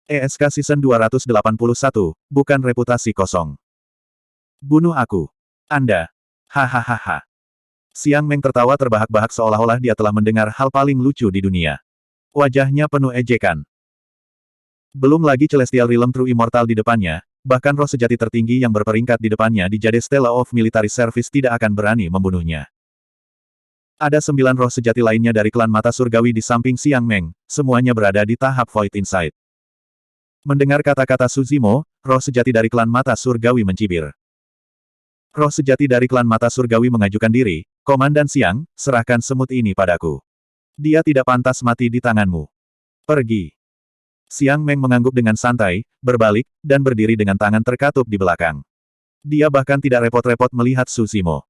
ESK Season 281, bukan reputasi kosong. Bunuh aku. Anda. Hahaha. Xiang Meng tertawa terbahak-bahak seolah-olah dia telah mendengar hal paling lucu di dunia. Wajahnya penuh ejekan. Belum lagi Celestial Realm True Immortal di depannya, bahkan roh sejati tertinggi yang berperingkat di depannya di Jade Stella of Military Service tidak akan berani membunuhnya. Ada 9 roh sejati lainnya dari klan mata surgawi di samping Xiang Meng, semuanya berada di tahap Void Insight. Mendengar kata-kata Suzimo, roh sejati dari klan mata surgawi mencibir. Roh sejati dari klan mata surgawi mengajukan diri, Komandan Xiang, serahkan semut ini padaku. Dia tidak pantas mati di tanganmu. Pergi. Xiang Meng mengangguk dengan santai, berbalik, dan berdiri dengan tangan terkatup di belakang. Dia bahkan tidak repot-repot melihat Suzimo.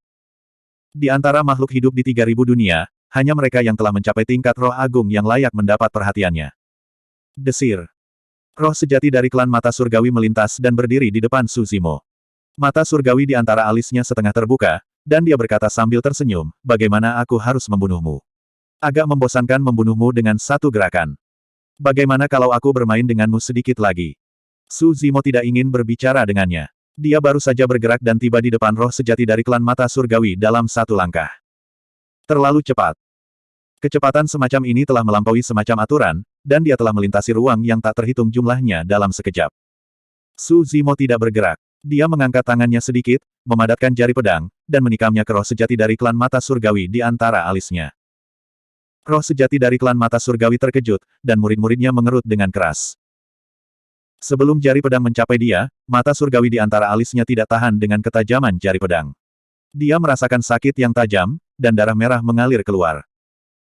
Di antara makhluk hidup di 3000 dunia, hanya mereka yang telah mencapai tingkat roh agung yang layak mendapat perhatiannya. Desir. Roh sejati dari klan mata surgawi melintas dan berdiri di depan Suzimo. Mata surgawi di antara alisnya setengah terbuka, dan dia berkata sambil tersenyum, bagaimana aku harus membunuhmu? Agak membosankan membunuhmu dengan satu gerakan. Bagaimana kalau aku bermain denganmu sedikit lagi? Suzimo tidak ingin berbicara dengannya. Dia baru saja bergerak dan tiba di depan roh sejati dari klan mata surgawi dalam satu langkah. Terlalu cepat. Kecepatan semacam ini telah melampaui semacam aturan, dan dia telah melintasi ruang yang tak terhitung jumlahnya dalam sekejap. Suzimo tidak bergerak. Dia mengangkat tangannya sedikit, memadatkan jari pedang, dan menikamnya ke roh sejati dari klan mata surgawi di antara alisnya. Roh sejati dari klan mata surgawi terkejut, dan murid-muridnya mengerut dengan keras. Sebelum jari pedang mencapai dia, mata surgawi di antara alisnya tidak tahan dengan ketajaman jari pedang. Dia merasakan sakit yang tajam, dan darah merah mengalir keluar.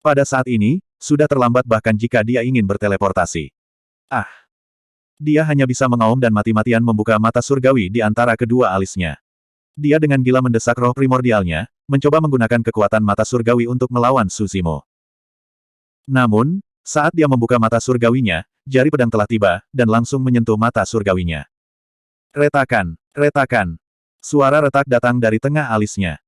Pada saat ini, sudah terlambat bahkan jika dia ingin berteleportasi. Ah! Dia hanya bisa mengaum dan mati-matian membuka mata surgawi di antara kedua alisnya. Dia dengan gila mendesak roh primordialnya, mencoba menggunakan kekuatan mata surgawi untuk melawan Suzimo. Namun, saat dia membuka mata surgawinya, jari pedang telah tiba, dan langsung menyentuh mata surgawinya. Retakan, retakan. Suara retak datang dari tengah alisnya.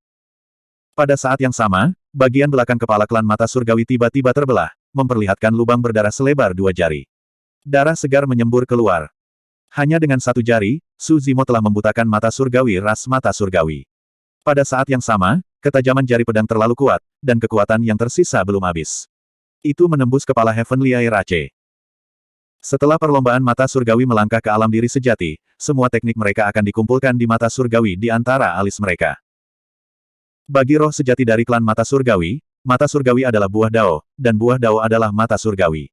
Pada saat yang sama, bagian belakang kepala klan mata surgawi tiba-tiba terbelah, memperlihatkan lubang berdarah selebar 2 jari. Darah segar menyembur keluar. Hanya dengan 1 jari, Suzimo telah membutakan mata surgawi ras mata surgawi. Pada saat yang sama, ketajaman jari pedang terlalu kuat, dan kekuatan yang tersisa belum habis. Itu menembus kepala Heavenly Airache. Setelah perlombaan mata surgawi melangkah ke alam diri sejati, semua teknik mereka akan dikumpulkan di mata surgawi di antara alis mereka. Bagi roh sejati dari klan mata surgawi adalah buah dao, dan buah dao adalah mata surgawi.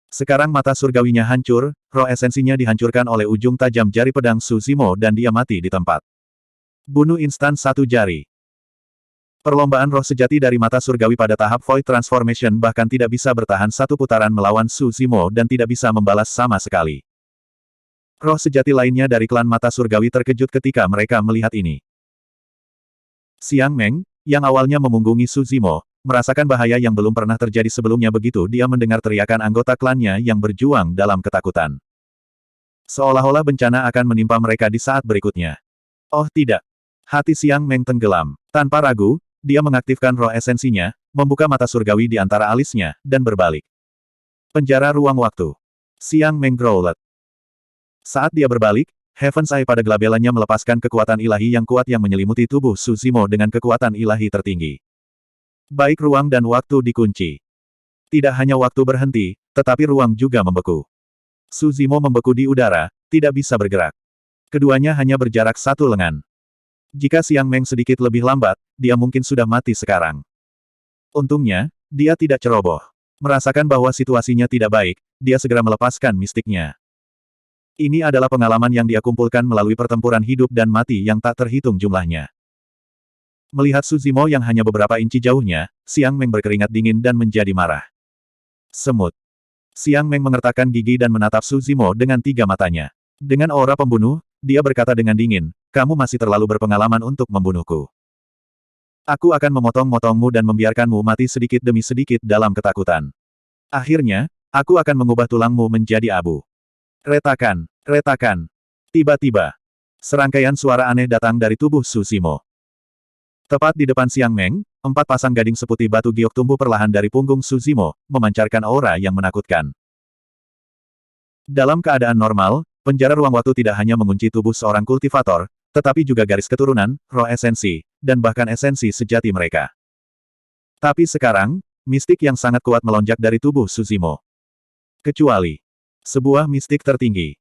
Sekarang mata surgawinya hancur, roh esensinya dihancurkan oleh ujung tajam jari pedang Suzimo dan dia mati di tempat. Bunuh instan 1 jari. Perlombaan roh sejati dari mata surgawi pada tahap Void Transformation bahkan tidak bisa bertahan 1 putaran melawan Suzimo dan tidak bisa membalas sama sekali. Roh sejati lainnya dari klan mata surgawi terkejut ketika mereka melihat ini. Xiang Meng, yang awalnya memunggungi Suzimo, merasakan bahaya yang belum pernah terjadi sebelumnya begitu dia mendengar teriakan anggota klannya yang berjuang dalam ketakutan. Seolah-olah bencana akan menimpa mereka di saat berikutnya. Oh tidak. Hati Xiang Meng tenggelam. Tanpa ragu, dia mengaktifkan roh esensinya, membuka mata surgawi di antara alisnya, dan berbalik. Penjara ruang waktu. Xiang Meng growled. Saat dia berbalik, Heaven's Eye pada gelabelannya melepaskan kekuatan ilahi yang kuat yang menyelimuti tubuh Suzimo dengan kekuatan ilahi tertinggi. Baik ruang dan waktu dikunci. Tidak hanya waktu berhenti, tetapi ruang juga membeku. Suzimo membeku di udara, tidak bisa bergerak. Keduanya hanya berjarak 1 lengan. Jika Xiang Meng sedikit lebih lambat, dia mungkin sudah mati sekarang. Untungnya, dia tidak ceroboh. Merasakan bahwa situasinya tidak baik, dia segera melepaskan mistiknya. Ini adalah pengalaman yang dia kumpulkan melalui pertempuran hidup dan mati yang tak terhitung jumlahnya. Melihat Suzimo yang hanya beberapa inci jauhnya, Xiang Meng berkeringat dingin dan menjadi marah. Semut. Xiang Meng mengertakkan gigi dan menatap Suzimo dengan 3 matanya. Dengan aura pembunuh, dia berkata dengan dingin, kamu masih terlalu berpengalaman untuk membunuhku. Aku akan memotong-motongmu dan membiarkanmu mati sedikit demi sedikit dalam ketakutan. Akhirnya, aku akan mengubah tulangmu menjadi abu. Retakan, retakan. Tiba-tiba, serangkaian suara aneh datang dari tubuh Suzimo. Tepat di depan Xiang Meng, 4 pasang gading seputih batu giok tumbuh perlahan dari punggung Suzimo, memancarkan aura yang menakutkan. Dalam keadaan normal, penjara ruang waktu tidak hanya mengunci tubuh seorang kultivator, tetapi juga garis keturunan, roh esensi, dan bahkan esensi sejati mereka. Tapi sekarang, mistik yang sangat kuat melonjak dari tubuh Suzimo. Kecuali sebuah mistik tertinggi.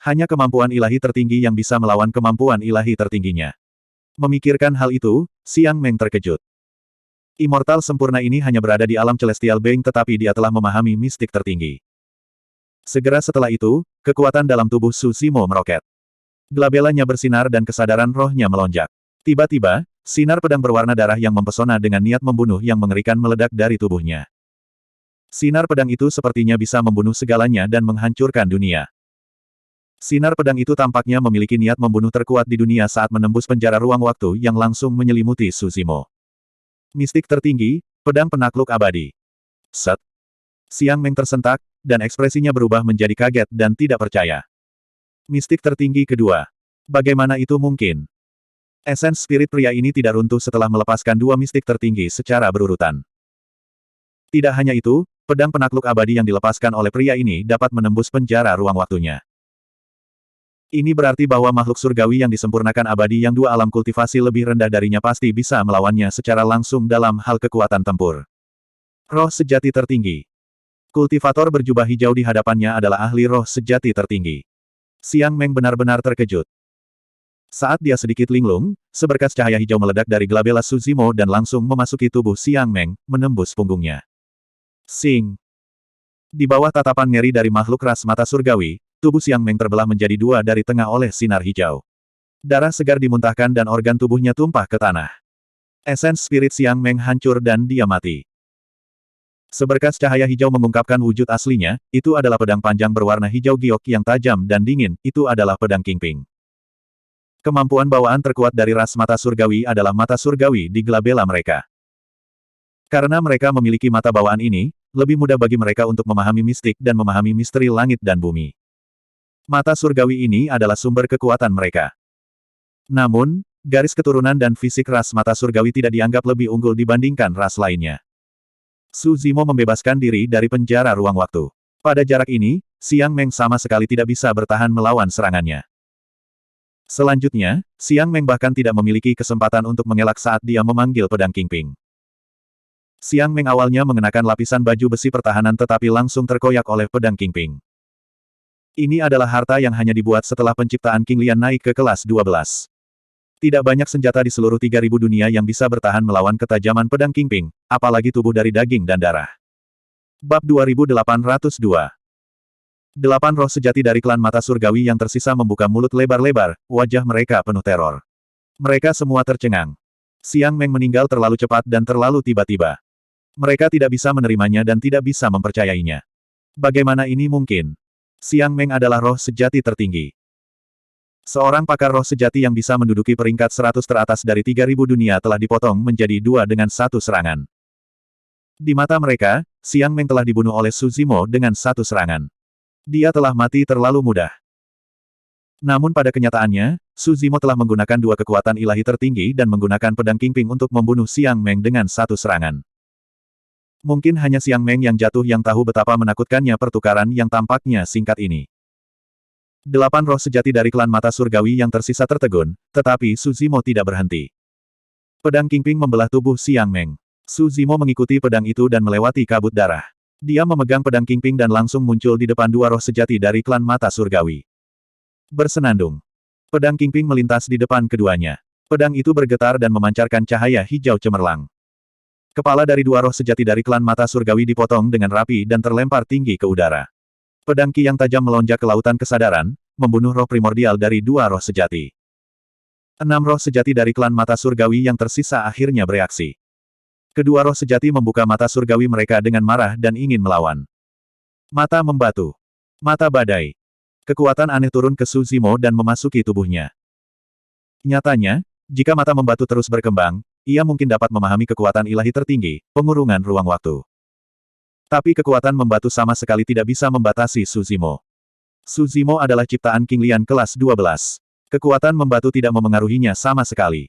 Hanya kemampuan ilahi tertinggi yang bisa melawan kemampuan ilahi tertingginya. Memikirkan hal itu, Xiang Meng terkejut. Immortal sempurna ini hanya berada di alam Celestial Being tetapi dia telah memahami mistik tertinggi. Segera setelah itu, kekuatan dalam tubuh Suzimo meroket. Glabelanya bersinar dan kesadaran rohnya melonjak. Tiba-tiba, sinar pedang berwarna darah yang mempesona dengan niat membunuh yang mengerikan meledak dari tubuhnya. Sinar pedang itu sepertinya bisa membunuh segalanya dan menghancurkan dunia. Sinar pedang itu tampaknya memiliki niat membunuh terkuat di dunia saat menembus penjara ruang waktu yang langsung menyelimuti Suzimo. Mistik tertinggi, pedang penakluk abadi. Set. Xiang Meng tersentak, dan ekspresinya berubah menjadi kaget dan tidak percaya. Mistik tertinggi kedua. Bagaimana itu mungkin? Esens spirit pria ini tidak runtuh setelah melepaskan dua mistik tertinggi secara berurutan. Tidak hanya itu, pedang penakluk abadi yang dilepaskan oleh pria ini dapat menembus penjara ruang waktunya. Ini berarti bahwa makhluk surgawi yang disempurnakan abadi yang dua alam kultivasi lebih rendah darinya pasti bisa melawannya secara langsung dalam hal kekuatan tempur. Roh sejati tertinggi. Kultivator berjubah hijau di hadapannya adalah ahli roh sejati tertinggi. Xiang Meng benar-benar terkejut. Saat dia sedikit linglung, seberkas cahaya hijau meledak dari glabella Suzimo dan langsung memasuki tubuh Xiang Meng, menembus punggungnya. Sing. Di bawah tatapan ngeri dari makhluk ras mata surgawi, tubuh Xiang Meng terbelah menjadi dua dari tengah oleh sinar hijau. Darah segar dimuntahkan dan organ tubuhnya tumpah ke tanah. Esens spirit Xiang Meng hancur dan dia mati. Seberkas cahaya hijau mengungkapkan wujud aslinya, itu adalah pedang panjang berwarna hijau giok yang tajam dan dingin, itu adalah pedang Kingping. Kemampuan bawaan terkuat dari ras mata surgawi adalah mata surgawi di glabella mereka. Karena mereka memiliki mata bawaan ini, lebih mudah bagi mereka untuk memahami mistik dan memahami misteri langit dan bumi. Mata surgawi ini adalah sumber kekuatan mereka. Namun, garis keturunan dan fisik ras mata surgawi tidak dianggap lebih unggul dibandingkan ras lainnya. Suzimo membebaskan diri dari penjara ruang waktu. Pada jarak ini, Xiang Meng sama sekali tidak bisa bertahan melawan serangannya. Selanjutnya, Xiang Meng bahkan tidak memiliki kesempatan untuk mengelak saat dia memanggil pedang Kingping. Xiang Meng awalnya mengenakan lapisan baju besi pertahanan tetapi langsung terkoyak oleh pedang Kingping. Ini adalah harta yang hanya dibuat setelah penciptaan King Lian naik ke kelas 12. Tidak banyak senjata di seluruh 3.000 dunia yang bisa bertahan melawan ketajaman pedang Kingping, apalagi tubuh dari daging dan darah. Bab 2802. 8 roh sejati dari klan mata surgawi yang tersisa membuka mulut lebar-lebar, wajah mereka penuh teror. Mereka semua tercengang. Xiang Meng meninggal terlalu cepat dan terlalu tiba-tiba. Mereka tidak bisa menerimanya dan tidak bisa mempercayainya. Bagaimana ini mungkin? Xiang Meng adalah roh sejati tertinggi. Seorang pakar roh sejati yang bisa menduduki peringkat 100 teratas dari 3.000 dunia telah dipotong menjadi dua dengan satu serangan. Di mata mereka, Xiang Meng telah dibunuh oleh Suzimo dengan satu serangan. Dia telah mati terlalu mudah. Namun pada kenyataannya, Suzimo telah menggunakan dua kekuatan ilahi tertinggi dan menggunakan pedang Kingping untuk membunuh Xiang Meng dengan satu serangan. Mungkin hanya Xiang Meng yang jatuh yang tahu betapa menakutkannya pertukaran yang tampaknya singkat ini. 8 roh sejati dari klan mata surgawi yang tersisa tertegun, tetapi Suzimo tidak berhenti. Pedang Kingping membelah tubuh Xiang Meng. Suzimo mengikuti pedang itu dan melewati kabut darah. Dia memegang pedang Kingping dan langsung muncul di depan dua roh sejati dari klan mata surgawi. Bersenandung. Pedang Kingping melintas di depan keduanya. Pedang itu bergetar dan memancarkan cahaya hijau cemerlang. Kepala dari dua roh sejati dari klan mata surgawi dipotong dengan rapi dan terlempar tinggi ke udara. Pedang Ki yang tajam melonjak ke lautan kesadaran, membunuh roh primordial dari dua roh sejati. 6 roh sejati dari klan mata surgawi yang tersisa akhirnya bereaksi. Kedua roh sejati membuka mata surgawi mereka dengan marah dan ingin melawan. Mata membatu. Mata badai. Kekuatan aneh turun ke Suzimo dan memasuki tubuhnya. Nyatanya, jika mata membatu terus berkembang, ia mungkin dapat memahami kekuatan ilahi tertinggi, pengurungan ruang waktu. Tapi kekuatan membatu sama sekali tidak bisa membatasi Suzimo. Suzimo adalah ciptaan King Lian kelas 12. Kekuatan membatu tidak memengaruhinya sama sekali.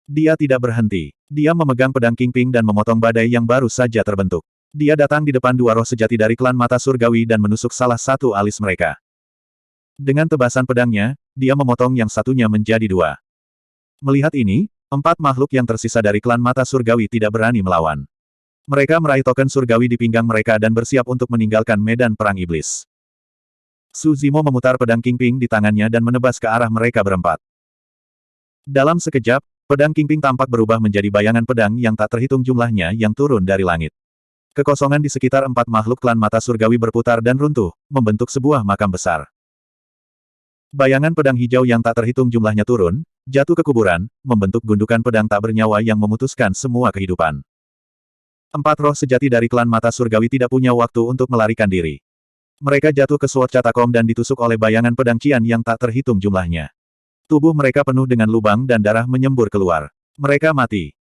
Dia tidak berhenti. Dia memegang pedang Kingping dan memotong badai yang baru saja terbentuk. Dia datang di depan dua roh sejati dari klan mata surgawi dan menusuk salah satu alis mereka. Dengan tebasan pedangnya, dia memotong yang satunya menjadi dua. Melihat ini, 4 makhluk yang tersisa dari klan mata surgawi tidak berani melawan. Mereka meraih token surgawi di pinggang mereka dan bersiap untuk meninggalkan medan perang iblis. Su Zimo memutar pedang Kingping di tangannya dan menebas ke arah mereka berempat. Dalam sekejap, pedang Kingping tampak berubah menjadi bayangan pedang yang tak terhitung jumlahnya yang turun dari langit. Kekosongan di sekitar 4 makhluk klan mata surgawi berputar dan runtuh, membentuk sebuah makam besar. Bayangan pedang hijau yang tak terhitung jumlahnya turun, jatuh ke kuburan, membentuk gundukan pedang tak bernyawa yang memutuskan semua kehidupan. 4 roh sejati dari klan mata surgawi tidak punya waktu untuk melarikan diri. Mereka jatuh ke Sword Catakom dan ditusuk oleh bayangan pedang Qian yang tak terhitung jumlahnya. Tubuh mereka penuh dengan lubang dan darah menyembur keluar. Mereka mati.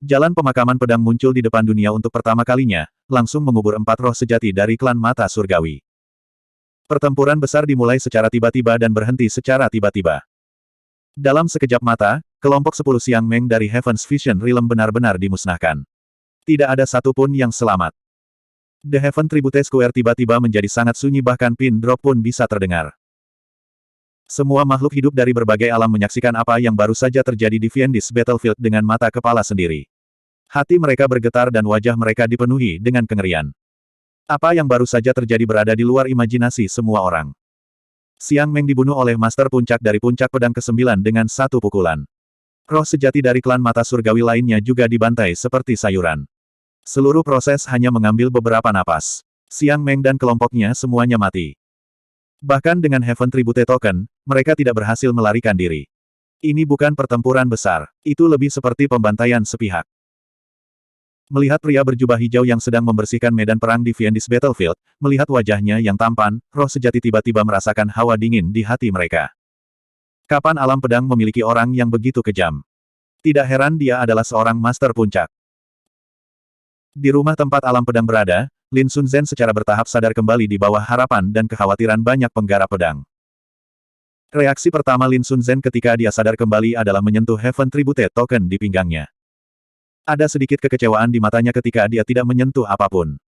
Jalan pemakaman pedang muncul di depan dunia untuk pertama kalinya, langsung mengubur 4 roh sejati dari klan mata surgawi. Pertempuran besar dimulai secara tiba-tiba dan berhenti secara tiba-tiba. Dalam sekejap mata, kelompok 10 Xiang Meng dari Heaven's Vision Realm benar-benar dimusnahkan. Tidak ada satupun yang selamat. The Heaven Tribute Square tiba-tiba menjadi sangat sunyi bahkan pin drop pun bisa terdengar. Semua makhluk hidup dari berbagai alam menyaksikan apa yang baru saja terjadi di Fiendis Battlefield dengan mata kepala sendiri. Hati mereka bergetar dan wajah mereka dipenuhi dengan kengerian. Apa yang baru saja terjadi berada di luar imajinasi semua orang. Xiang Meng dibunuh oleh Master Puncak dari Puncak Pedang ke-9 dengan satu pukulan. Roh sejati dari klan mata surgawi lainnya juga dibantai seperti sayuran. Seluruh proses hanya mengambil beberapa napas. Xiang Meng dan kelompoknya semuanya mati. Bahkan dengan Heaven Tribute Token, mereka tidak berhasil melarikan diri. Ini bukan pertempuran besar, itu lebih seperti pembantaian sepihak. Melihat pria berjubah hijau yang sedang membersihkan medan perang di Fiendis Battlefield, melihat wajahnya yang tampan, roh sejati tiba-tiba merasakan hawa dingin di hati mereka. Kapan alam pedang memiliki orang yang begitu kejam? Tidak heran dia adalah seorang master puncak. Di rumah tempat alam pedang berada, Lin Sunzen secara bertahap sadar kembali di bawah harapan dan kekhawatiran banyak penggarap pedang. Reaksi pertama Lin Sunzen ketika dia sadar kembali adalah menyentuh Heaven Tribute Token di pinggangnya. Ada sedikit kekecewaan di matanya ketika dia tidak menyentuh apapun.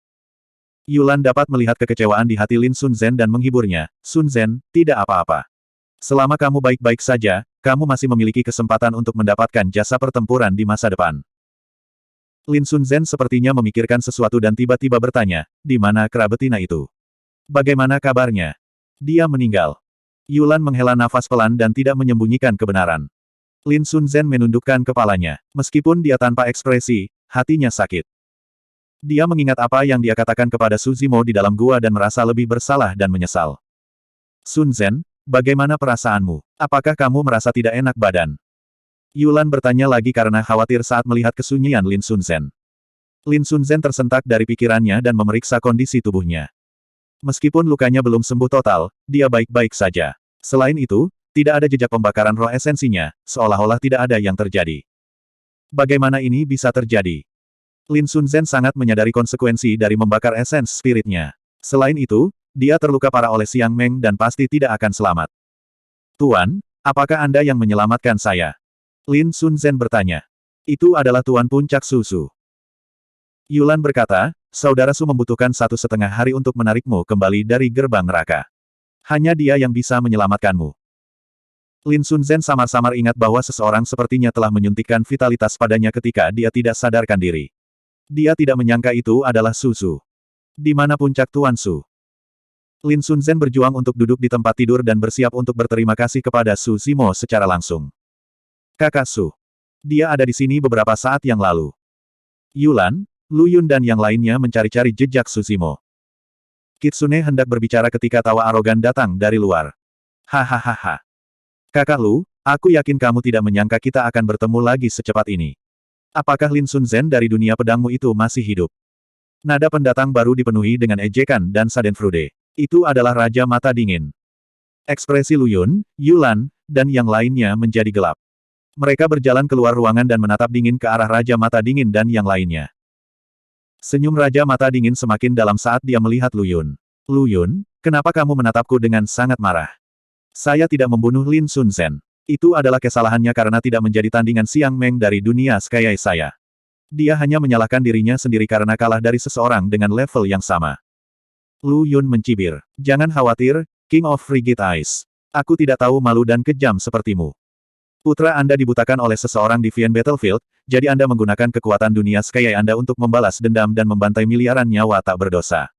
Yulan dapat melihat kekecewaan di hati Lin Sunzen dan menghiburnya. Sunzen, tidak apa-apa. Selama kamu baik-baik saja, kamu masih memiliki kesempatan untuk mendapatkan jasa pertempuran di masa depan. Lin Sunzen sepertinya memikirkan sesuatu dan tiba-tiba bertanya, di mana kera betina itu? Bagaimana kabarnya? Dia meninggal. Yulan menghela nafas pelan dan tidak menyembunyikan kebenaran. Lin Sunzen menundukkan kepalanya. Meskipun dia tanpa ekspresi, hatinya sakit. Dia mengingat apa yang dia katakan kepada Su Zimo di dalam gua dan merasa lebih bersalah dan menyesal. Sunzen, bagaimana perasaanmu? Apakah kamu merasa tidak enak badan? Yulan bertanya lagi karena khawatir saat melihat kesunyian Lin Sunzen. Lin Sunzen tersentak dari pikirannya dan memeriksa kondisi tubuhnya. Meskipun lukanya belum sembuh total, dia baik-baik saja. Selain itu, tidak ada jejak pembakaran roh esensinya, seolah-olah tidak ada yang terjadi. Bagaimana ini bisa terjadi? Lin Sunzen sangat menyadari konsekuensi dari membakar esens spiritnya. Selain itu, dia terluka parah oleh Xiang Meng dan pasti tidak akan selamat. Tuan, apakah Anda yang menyelamatkan saya? Lin Sunzen bertanya. Itu adalah Tuan Puncak Susu. Yulan berkata, Saudara Su membutuhkan 1,5 hari untuk menarikmu kembali dari gerbang neraka. Hanya dia yang bisa menyelamatkanmu. Lin Sunzen samar-samar ingat bahwa seseorang sepertinya telah menyuntikkan vitalitas padanya ketika dia tidak sadarkan diri. Dia tidak menyangka itu adalah Su Su. Di mana puncak Tuan Su? Lin Sunzen berjuang untuk duduk di tempat tidur dan bersiap untuk berterima kasih kepada Su Zimo secara langsung. Kakak Su. Dia ada di sini beberapa saat yang lalu. Yulan, Lu Yun dan yang lainnya mencari-cari jejak Su Zimo. Kitsune hendak berbicara ketika tawa arogan datang dari luar. Hahaha. Kakak Lu, aku yakin kamu tidak menyangka kita akan bertemu lagi secepat ini. Apakah Lin Sunzen dari dunia pedangmu itu masih hidup? Nada pendatang baru dipenuhi dengan ejekan dan Schadenfreude. Itu adalah Raja Mata Dingin. Ekspresi Lu Yun, Yulan, dan yang lainnya menjadi gelap. Mereka berjalan keluar ruangan dan menatap dingin ke arah Raja Mata Dingin dan yang lainnya. Senyum Raja Mata Dingin semakin dalam saat dia melihat Lu Yun. Lu Yun, kenapa kamu menatapku dengan sangat marah? Saya tidak membunuh Lin Sunzen. Itu adalah kesalahannya karena tidak menjadi tandingan Xiang Meng dari dunia Skyai saya. Dia hanya menyalahkan dirinya sendiri karena kalah dari seseorang dengan level yang sama. Lu Yun mencibir. Jangan khawatir, King of Frigid Eyes. Aku tidak tahu malu dan kejam sepertimu. Putra Anda dibutakan oleh seseorang di Vien Battlefield, jadi Anda menggunakan kekuatan dunia Sky Anda untuk membalas dendam dan membantai miliaran nyawa tak berdosa.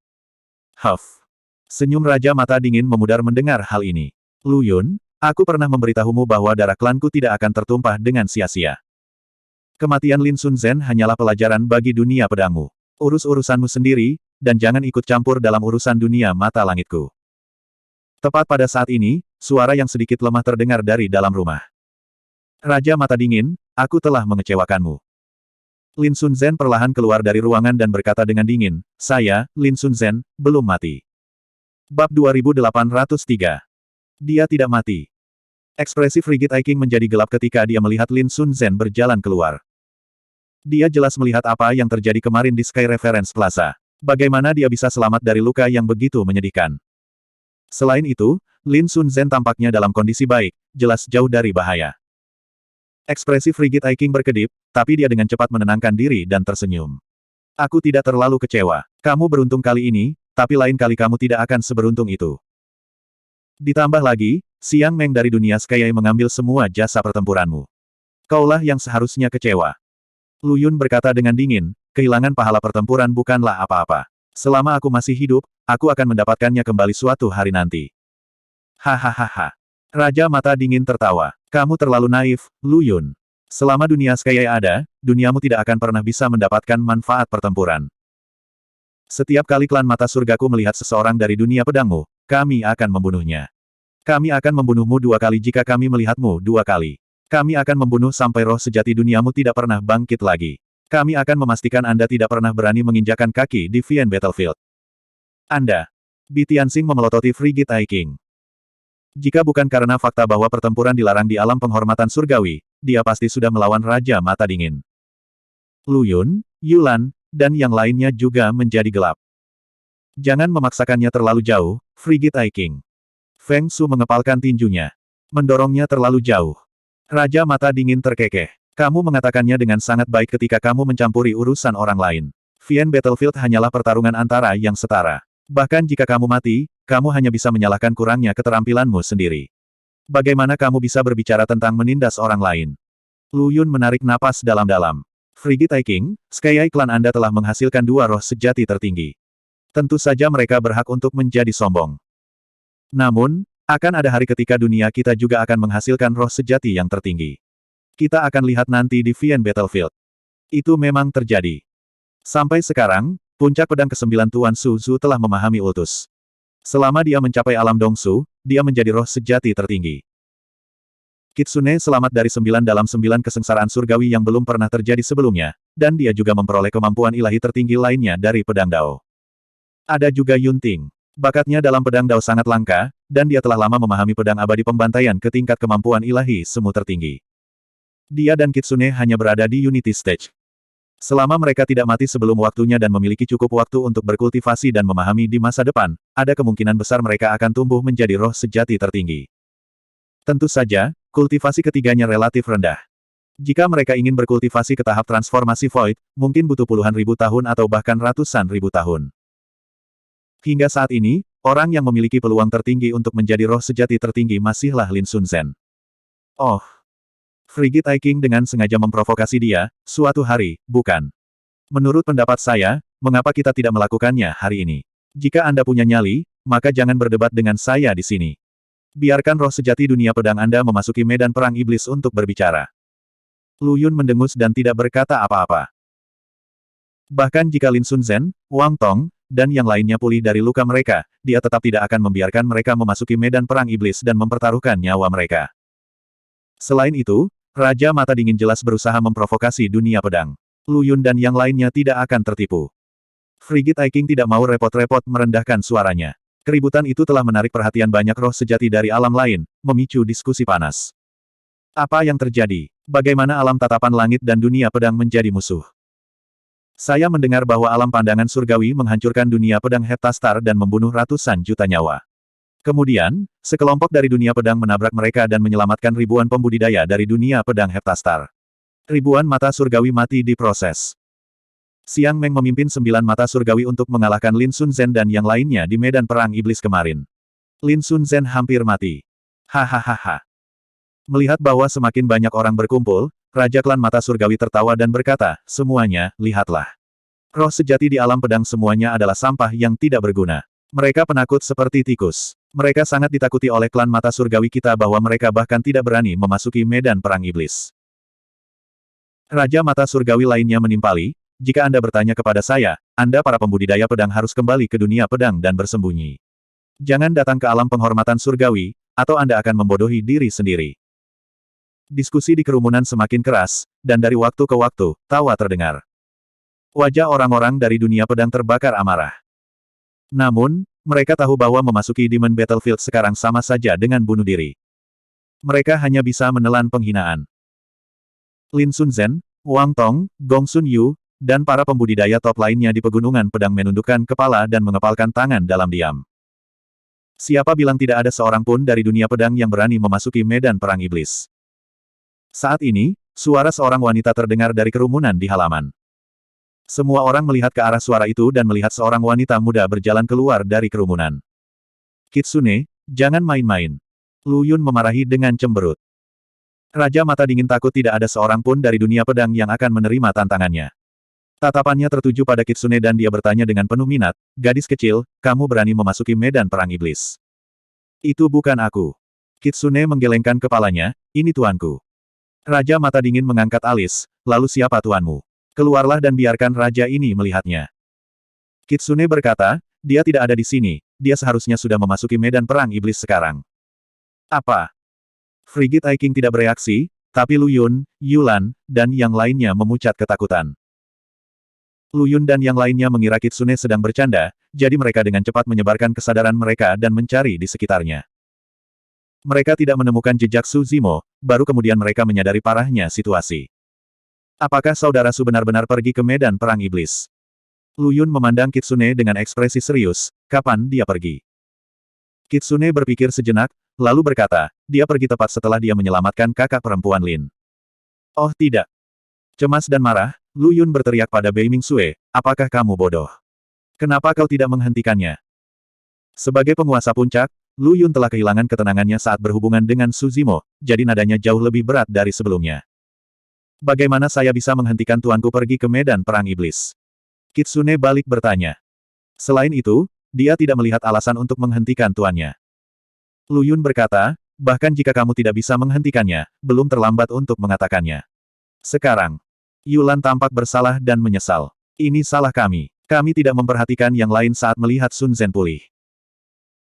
Huff. Senyum Raja Mata Dingin memudar mendengar hal ini. Lu Yun, aku pernah memberitahumu bahwa darah klanku tidak akan tertumpah dengan sia-sia. Kematian Lin Sun Zhen hanyalah pelajaran bagi dunia pedangmu. Urus-urusanmu sendiri, dan jangan ikut campur dalam urusan dunia mata langitku. Tepat pada saat ini, suara yang sedikit lemah terdengar dari dalam rumah. Raja Mata Dingin, aku telah mengecewakanmu. Lin Sun Zhen perlahan keluar dari ruangan dan berkata dengan dingin, saya, Lin Sun Zhen, belum mati. Bab 2803. Dia tidak mati. Ekspresi Frigid Eye King menjadi gelap ketika dia melihat Lin Sun Zhen berjalan keluar. Dia jelas melihat apa yang terjadi kemarin di Sky Reference Plaza. Bagaimana dia bisa selamat dari luka yang begitu menyedihkan. Selain itu, Lin Sun Zhen tampaknya dalam kondisi baik, jelas jauh dari bahaya. Ekspresi Frigid Eye King berkedip, tapi dia dengan cepat menenangkan diri dan tersenyum. Aku tidak terlalu kecewa. Kamu beruntung kali ini, tapi lain kali kamu tidak akan seberuntung itu. Ditambah lagi, Xiang Meng dari dunia Sky mengambil semua jasa pertempuranmu. Kaulah yang seharusnya kecewa. Lu Yun berkata dengan dingin, kehilangan pahala pertempuran bukanlah apa-apa. Selama aku masih hidup, aku akan mendapatkannya kembali suatu hari nanti. Hahaha. Raja Mata Dingin tertawa. Kamu terlalu naif, Lu Yun. Selama dunia Sky ada, duniamu tidak akan pernah bisa mendapatkan manfaat pertempuran. Setiap kali klan mata surgaku melihat seseorang dari dunia pedangmu, kami akan membunuhnya. Kami akan membunuhmu 2 kali jika kami melihatmu 2 kali. Kami akan membunuh sampai roh sejati duniamu tidak pernah bangkit lagi. Kami akan memastikan Anda tidak pernah berani menginjakan kaki di Vien Battlefield. Anda. Bi Tianxing memelototi Frigid Eye King. Jika bukan karena fakta bahwa pertempuran dilarang di alam penghormatan surgawi, dia pasti sudah melawan Raja Mata Dingin. Lu Yun, Yulan, dan yang lainnya juga menjadi gelap. Jangan memaksakannya terlalu jauh, Frigid Eye King. Feng Su mengepalkan tinjunya. Mendorongnya terlalu jauh. Raja Mata Dingin terkekeh. Kamu mengatakannya dengan sangat baik ketika kamu mencampuri urusan orang lain. Vien Battlefield hanyalah pertarungan antara yang setara. Bahkan jika kamu mati, kamu hanya bisa menyalahkan kurangnya keterampilanmu sendiri. Bagaimana kamu bisa berbicara tentang menindas orang lain? Lu Yun menarik napas dalam-dalam. Frigid Eye King, Sky Eye Clan Anda telah menghasilkan 2 roh sejati tertinggi. Tentu saja mereka berhak untuk menjadi sombong. Namun, akan ada hari ketika dunia kita juga akan menghasilkan roh sejati yang tertinggi. Kita akan lihat nanti di Vien Battlefield. Itu memang terjadi. Sampai sekarang, puncak pedang ke-9 Tuan Su Zhu telah memahami ultus. Selama dia mencapai alam Dongsu, dia menjadi roh sejati tertinggi. Kitsune selamat dari 9 dalam 9 kesengsaraan surgawi yang belum pernah terjadi sebelumnya, dan dia juga memperoleh kemampuan ilahi tertinggi lainnya dari pedang Dao. Ada juga Yunting. Bakatnya dalam pedang Dao sangat langka, dan dia telah lama memahami pedang abadi pembantaian ke tingkat kemampuan ilahi semu tertinggi. Dia dan Kitsune hanya berada di Unity Stage. Selama mereka tidak mati sebelum waktunya dan memiliki cukup waktu untuk berkultivasi dan memahami di masa depan, ada kemungkinan besar mereka akan tumbuh menjadi roh sejati tertinggi. Tentu saja, kultivasi ketiganya relatif rendah. Jika mereka ingin berkultivasi ke tahap transformasi Void, mungkin butuh puluhan ribu tahun atau bahkan ratusan ribu tahun. Hingga saat ini, orang yang memiliki peluang tertinggi untuk menjadi roh sejati tertinggi masihlah Lin Sun Zhen. Oh. Frigid Eye King dengan sengaja memprovokasi dia, suatu hari, bukan? Menurut pendapat saya, mengapa kita tidak melakukannya hari ini? Jika Anda punya nyali, maka jangan berdebat dengan saya di sini. Biarkan roh sejati dunia pedang Anda memasuki medan perang iblis untuk berbicara. Lu Yun mendengus dan tidak berkata apa-apa. Bahkan jika Lin Sun Zhen, Wang Tong, dan yang lainnya pulih dari luka mereka, dia tetap tidak akan membiarkan mereka memasuki medan perang iblis dan mempertaruhkan nyawa mereka. Selain itu, Raja Mata Dingin jelas berusaha memprovokasi dunia pedang. Lu Yun dan yang lainnya tidak akan tertipu. Frigid Eye King tidak mau repot-repot merendahkan suaranya. Keributan itu telah menarik perhatian banyak roh sejati dari alam lain, memicu diskusi panas. Apa yang terjadi? Bagaimana alam tatapan langit dan dunia pedang menjadi musuh? Saya mendengar bahwa alam pandangan surgawi menghancurkan dunia pedang Heptastar dan membunuh ratusan juta nyawa. Kemudian, sekelompok dari dunia pedang menabrak mereka dan menyelamatkan ribuan pembudidaya dari dunia pedang Heptastar. Ribuan mata surgawi mati di proses. Siang Meng memimpin 9 mata surgawi untuk mengalahkan Lin Sun Zhen dan yang lainnya di medan perang iblis kemarin. Lin Sun Zhen hampir mati. Hahaha. Melihat bahwa semakin banyak orang berkumpul, Raja Klan Mata Surgawi tertawa dan berkata, semuanya, lihatlah. Roh sejati di alam pedang semuanya adalah sampah yang tidak berguna. Mereka penakut seperti tikus. Mereka sangat ditakuti oleh klan Mata Surgawi kita bahwa mereka bahkan tidak berani memasuki medan perang iblis. Raja Mata Surgawi lainnya menimpali, jika Anda bertanya kepada saya, Anda para pembudidaya pedang harus kembali ke dunia pedang dan bersembunyi. Jangan datang ke alam penghormatan surgawi, atau Anda akan membodohi diri sendiri. Diskusi di kerumunan semakin keras, dan dari waktu ke waktu, tawa terdengar. Wajah orang-orang dari dunia pedang terbakar amarah. Namun, mereka tahu bahwa memasuki Demon Battlefield sekarang sama saja dengan bunuh diri. Mereka hanya bisa menelan penghinaan. Lin Sun Zhen, Wang Tong, Gong Sun Yu, dan para pembudidaya top lainnya di pegunungan pedang menundukkan kepala dan mengepalkan tangan dalam diam. Siapa bilang tidak ada seorang pun dari dunia pedang yang berani memasuki medan perang iblis? Saat ini, suara seorang wanita terdengar dari kerumunan di halaman. Semua orang melihat ke arah suara itu dan melihat seorang wanita muda berjalan keluar dari kerumunan. Kitsune, jangan main-main. Lu Yun memarahi dengan cemberut. Raja Mata Dingin takut tidak ada seorang pun dari dunia pedang yang akan menerima tantangannya. Tatapannya tertuju pada Kitsune dan dia bertanya dengan penuh minat, gadis kecil, kamu berani memasuki medan perang iblis. Itu bukan aku. Kitsune menggelengkan kepalanya, ini tuanku. Raja Mata Dingin mengangkat alis, lalu siapa tuanmu? Keluarlah dan biarkan raja ini melihatnya. Kitsune berkata, dia tidak ada di sini, dia seharusnya sudah memasuki medan perang iblis sekarang. Apa? Frigid Eye King tidak bereaksi, tapi Lu Yun, Yulan, dan yang lainnya memucat ketakutan. Lu Yun dan yang lainnya mengira Kitsune sedang bercanda, jadi mereka dengan cepat menyebarkan kesadaran mereka dan mencari di sekitarnya. Mereka tidak menemukan jejak Su Zimo, baru kemudian mereka menyadari parahnya situasi. Apakah saudara Su benar-benar pergi ke medan perang iblis? Lu Yun memandang Kitsune dengan ekspresi serius, kapan dia pergi? Kitsune berpikir sejenak, lalu berkata, dia pergi tepat setelah dia menyelamatkan kakak perempuan Lin. Oh tidak. Cemas dan marah, Lu Yun berteriak pada Bei Mingxue, apakah kamu bodoh? Kenapa kau tidak menghentikannya? Sebagai penguasa puncak, Lu Yun telah kehilangan ketenangannya saat berhubungan dengan Su Zimo, jadi nadanya jauh lebih berat dari sebelumnya. Bagaimana saya bisa menghentikan tuanku pergi ke medan perang iblis? Kitsune balik bertanya. Selain itu, dia tidak melihat alasan untuk menghentikan tuannya. Lu Yun berkata, bahkan jika kamu tidak bisa menghentikannya, belum terlambat untuk mengatakannya. Sekarang, Yulan tampak bersalah dan menyesal. Ini salah kami. Kami tidak memperhatikan yang lain saat melihat Sun Zhen pulih.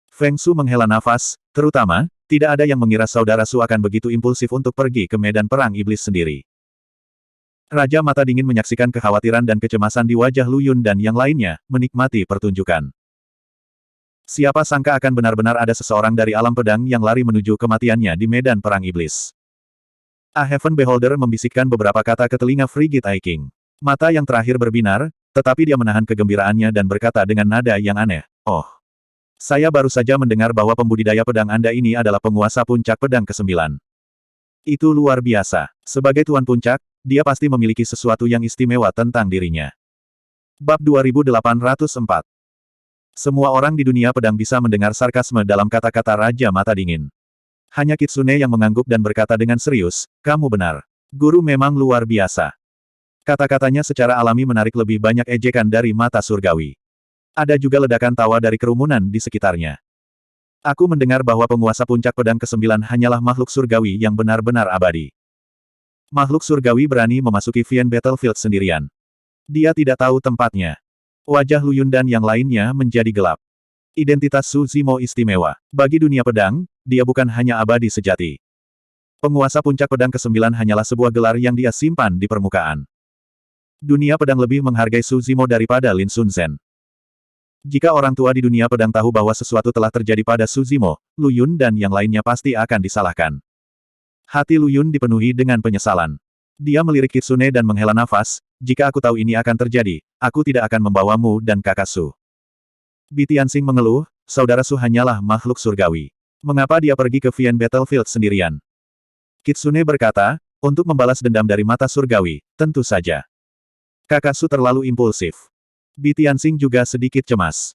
Feng Su menghela nafas, terutama, tidak ada yang mengira saudara Su akan begitu impulsif untuk pergi ke medan perang iblis sendiri. Raja Mata Dingin menyaksikan kekhawatiran dan kecemasan di wajah Lu Yun dan yang lainnya, menikmati pertunjukan. Siapa sangka akan benar-benar ada seseorang dari alam pedang yang lari menuju kematiannya di medan perang iblis. A Heaven Beholder membisikkan beberapa kata ke telinga Frigid Eye King. Mata yang terakhir berbinar, tetapi dia menahan kegembiraannya dan berkata dengan nada yang aneh, oh. Saya baru saja mendengar bahwa pembudidaya pedang Anda ini adalah penguasa puncak pedang ke-9. Itu luar biasa. Sebagai tuan puncak, dia pasti memiliki sesuatu yang istimewa tentang dirinya. Bab 2804. Semua orang di dunia pedang bisa mendengar sarkasme dalam kata-kata Raja Mata Dingin. Hanya Kitsune yang mengangguk dan berkata dengan serius, kamu benar. Guru memang luar biasa. Kata-katanya secara alami menarik lebih banyak ejekan dari mata surgawi. Ada juga ledakan tawa dari kerumunan di sekitarnya. Aku mendengar bahwa penguasa puncak pedang ke-9 hanyalah makhluk surgawi yang benar-benar abadi. Makhluk surgawi berani memasuki Vian Battlefield sendirian. Dia tidak tahu tempatnya. Wajah Lu Yun dan yang lainnya menjadi gelap. Identitas Su Zimo istimewa. Bagi dunia pedang, dia bukan hanya abadi sejati. Penguasa puncak pedang ke-9 hanyalah sebuah gelar yang dia simpan di permukaan. Dunia pedang lebih menghargai Su Zimo daripada Lin Sun Zhen. Jika orang tua di dunia pedang tahu bahwa sesuatu telah terjadi pada Su Zimo, Lu Yun dan yang lainnya pasti akan disalahkan. Hati Lu Yun dipenuhi dengan penyesalan. Dia melirik Kitsune dan menghela nafas, jika aku tahu ini akan terjadi, aku tidak akan membawamu dan kakak Su. Bi Tianxing mengeluh, saudara Su hanyalah makhluk surgawi. Mengapa dia pergi ke Vian Battlefield sendirian? Kitsune berkata, untuk membalas dendam dari mata surgawi, tentu saja. Kakasu terlalu impulsif. Bi Tianxing juga sedikit cemas.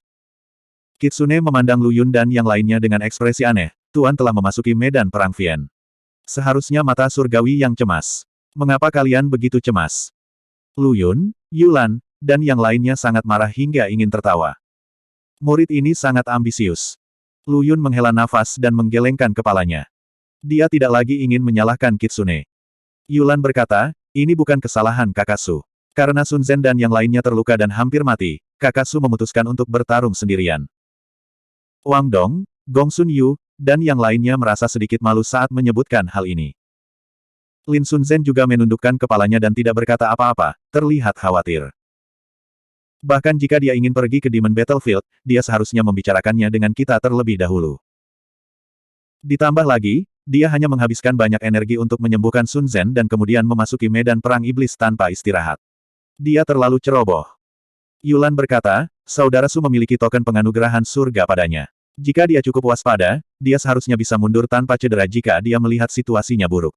Kitsune memandang Lu Yun dan yang lainnya dengan ekspresi aneh. Tuan telah memasuki medan perang Vien. Seharusnya mata surgawi yang cemas. Mengapa kalian begitu cemas? Lu Yun, Yulan, dan yang lainnya sangat marah hingga ingin tertawa. Murid ini sangat ambisius. Lu Yun menghela nafas dan menggelengkan kepalanya. Dia tidak lagi ingin menyalahkan Kitsune. Yulan berkata, ini bukan kesalahan Kakasu. Karena Sun Zhen dan yang lainnya terluka dan hampir mati, Kakasu memutuskan untuk bertarung sendirian. Wang Dong, Gong Sun Yu, dan yang lainnya merasa sedikit malu saat menyebutkan hal ini. Lin Sun Zhen juga menundukkan kepalanya dan tidak berkata apa-apa, terlihat khawatir. Bahkan jika dia ingin pergi ke Demon Battlefield, dia seharusnya membicarakannya dengan kita terlebih dahulu. Ditambah lagi, dia hanya menghabiskan banyak energi untuk menyembuhkan Sun Zhen dan kemudian memasuki medan perang iblis tanpa istirahat. Dia terlalu ceroboh. Yulan berkata, Saudara Su memiliki token penganugerahan surga padanya. Jika dia cukup waspada, dia seharusnya bisa mundur tanpa cedera jika dia melihat situasinya buruk.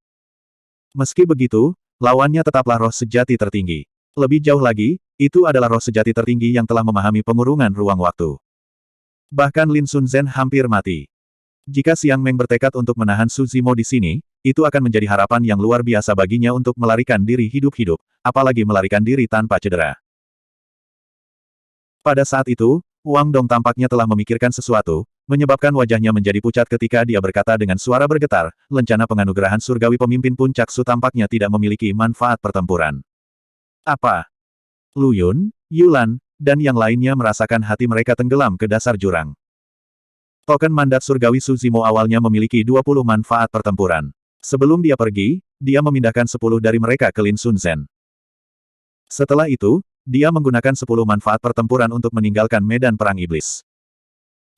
Meski begitu, lawannya tetaplah roh sejati tertinggi. Lebih jauh lagi, itu adalah roh sejati tertinggi yang telah memahami pengurungan ruang waktu. Bahkan Lin Sun Zhen hampir mati. Jika Xiang Meng bertekad untuk menahan Su Zimo di sini, itu akan menjadi harapan yang luar biasa baginya untuk melarikan diri hidup-hidup, apalagi melarikan diri tanpa cedera. Pada saat itu, Wang Dong tampaknya telah memikirkan sesuatu, menyebabkan wajahnya menjadi pucat ketika dia berkata dengan suara bergetar, lencana penganugerahan surgawi pemimpin puncak Su tampaknya tidak memiliki manfaat pertempuran. Apa? Lu Yun, Yulan, dan yang lainnya merasakan hati mereka tenggelam ke dasar jurang. Token mandat surgawi Su Zimo awalnya memiliki 20 manfaat pertempuran. Sebelum dia pergi, dia memindahkan 10 dari mereka ke Lin Sun Zhen. Setelah itu, dia menggunakan 10 manfaat pertempuran untuk meninggalkan medan perang iblis.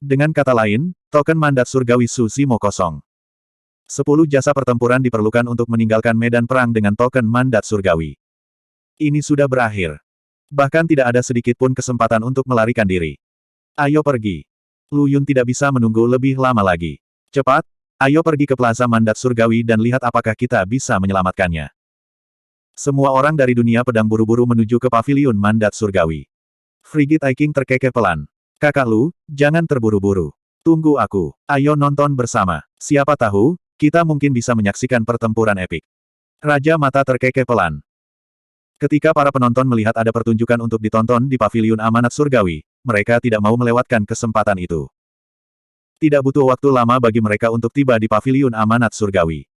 Dengan kata lain, token mandat surgawi Su Zimo kosong. 10 jasa pertempuran diperlukan untuk meninggalkan medan perang dengan token mandat surgawi. Ini sudah berakhir. Bahkan tidak ada sedikit pun kesempatan untuk melarikan diri. Ayo pergi. Lu Yun tidak bisa menunggu lebih lama lagi. Cepat, ayo pergi ke Plaza Mandat Surgawi dan lihat apakah kita bisa menyelamatkannya. Semua orang dari dunia pedang buru-buru menuju ke paviliun Mandat Surgawi. Frigid Eye King terkekeh pelan. Kakak Lu, jangan terburu-buru. Tunggu aku. Ayo nonton bersama. Siapa tahu, kita mungkin bisa menyaksikan pertempuran epik. Raja Mata terkekeh pelan. Ketika para penonton melihat ada pertunjukan untuk ditonton di paviliun Amanat Surgawi, mereka tidak mau melewatkan kesempatan itu. Tidak butuh waktu lama bagi mereka untuk tiba di paviliun Amanat Surgawi.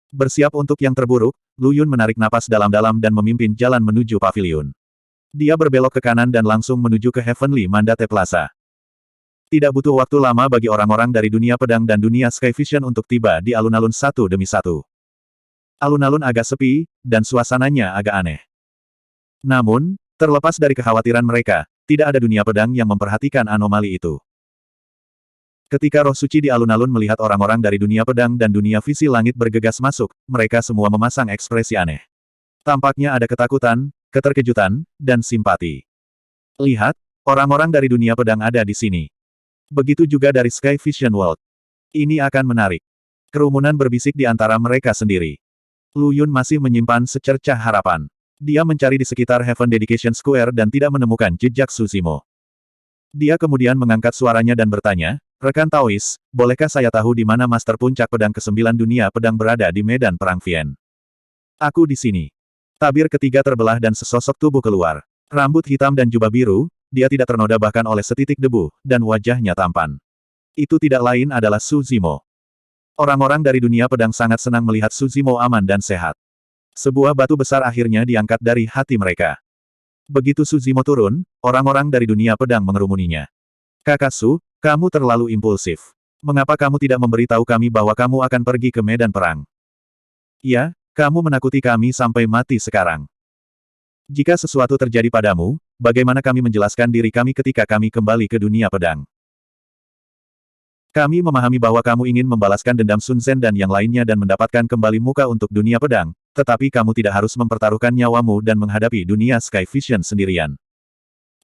Bersiap untuk yang terburuk, Lu Yun menarik napas dalam-dalam dan memimpin jalan menuju paviliun. Dia berbelok ke kanan dan langsung menuju ke Heavenly Mandate Plaza. Tidak butuh waktu lama bagi orang-orang dari dunia pedang dan dunia Sky Vision untuk tiba di alun-alun satu demi satu. Alun-alun agak sepi, dan suasananya agak aneh. Namun, terlepas dari kekhawatiran mereka, tidak ada dunia pedang yang memperhatikan anomali itu. Ketika roh suci di alun-alun melihat orang-orang dari dunia pedang dan dunia visi langit bergegas masuk, mereka semua memasang ekspresi aneh. Tampaknya ada ketakutan, keterkejutan, dan simpati. Lihat, orang-orang dari dunia pedang ada di sini. Begitu juga dari Sky Vision World. Ini akan menarik. Kerumunan berbisik di antara mereka sendiri. Lu Yun masih menyimpan secercah harapan. Dia mencari di sekitar Heaven Dedication Square dan tidak menemukan jejak Su Zimo. Dia kemudian mengangkat suaranya dan bertanya, Rekan Taois, bolehkah saya tahu di mana Master Puncak Pedang ke-9 dunia pedang berada di medan perang Vien? Aku di sini. Tabir ketiga terbelah dan sesosok tubuh keluar. Rambut hitam dan jubah biru, dia tidak ternoda bahkan oleh setitik debu, dan wajahnya tampan. Itu tidak lain adalah Su Zimo. Orang-orang dari dunia pedang sangat senang melihat Su Zimo aman dan sehat. Sebuah batu besar akhirnya diangkat dari hati mereka. Begitu Su Zimo turun, orang-orang dari dunia pedang mengerumuninya. Kakak Su, kamu terlalu impulsif. Mengapa kamu tidak memberitahu kami bahwa kamu akan pergi ke medan perang? Ya, kamu menakuti kami sampai mati sekarang. Jika sesuatu terjadi padamu, bagaimana kami menjelaskan diri kami ketika kami kembali ke dunia pedang? Kami memahami bahwa kamu ingin membalaskan dendam Sun Zhen dan yang lainnya dan mendapatkan kembali muka untuk dunia pedang, tetapi kamu tidak harus mempertaruhkan nyawamu dan menghadapi dunia Sky Vision sendirian.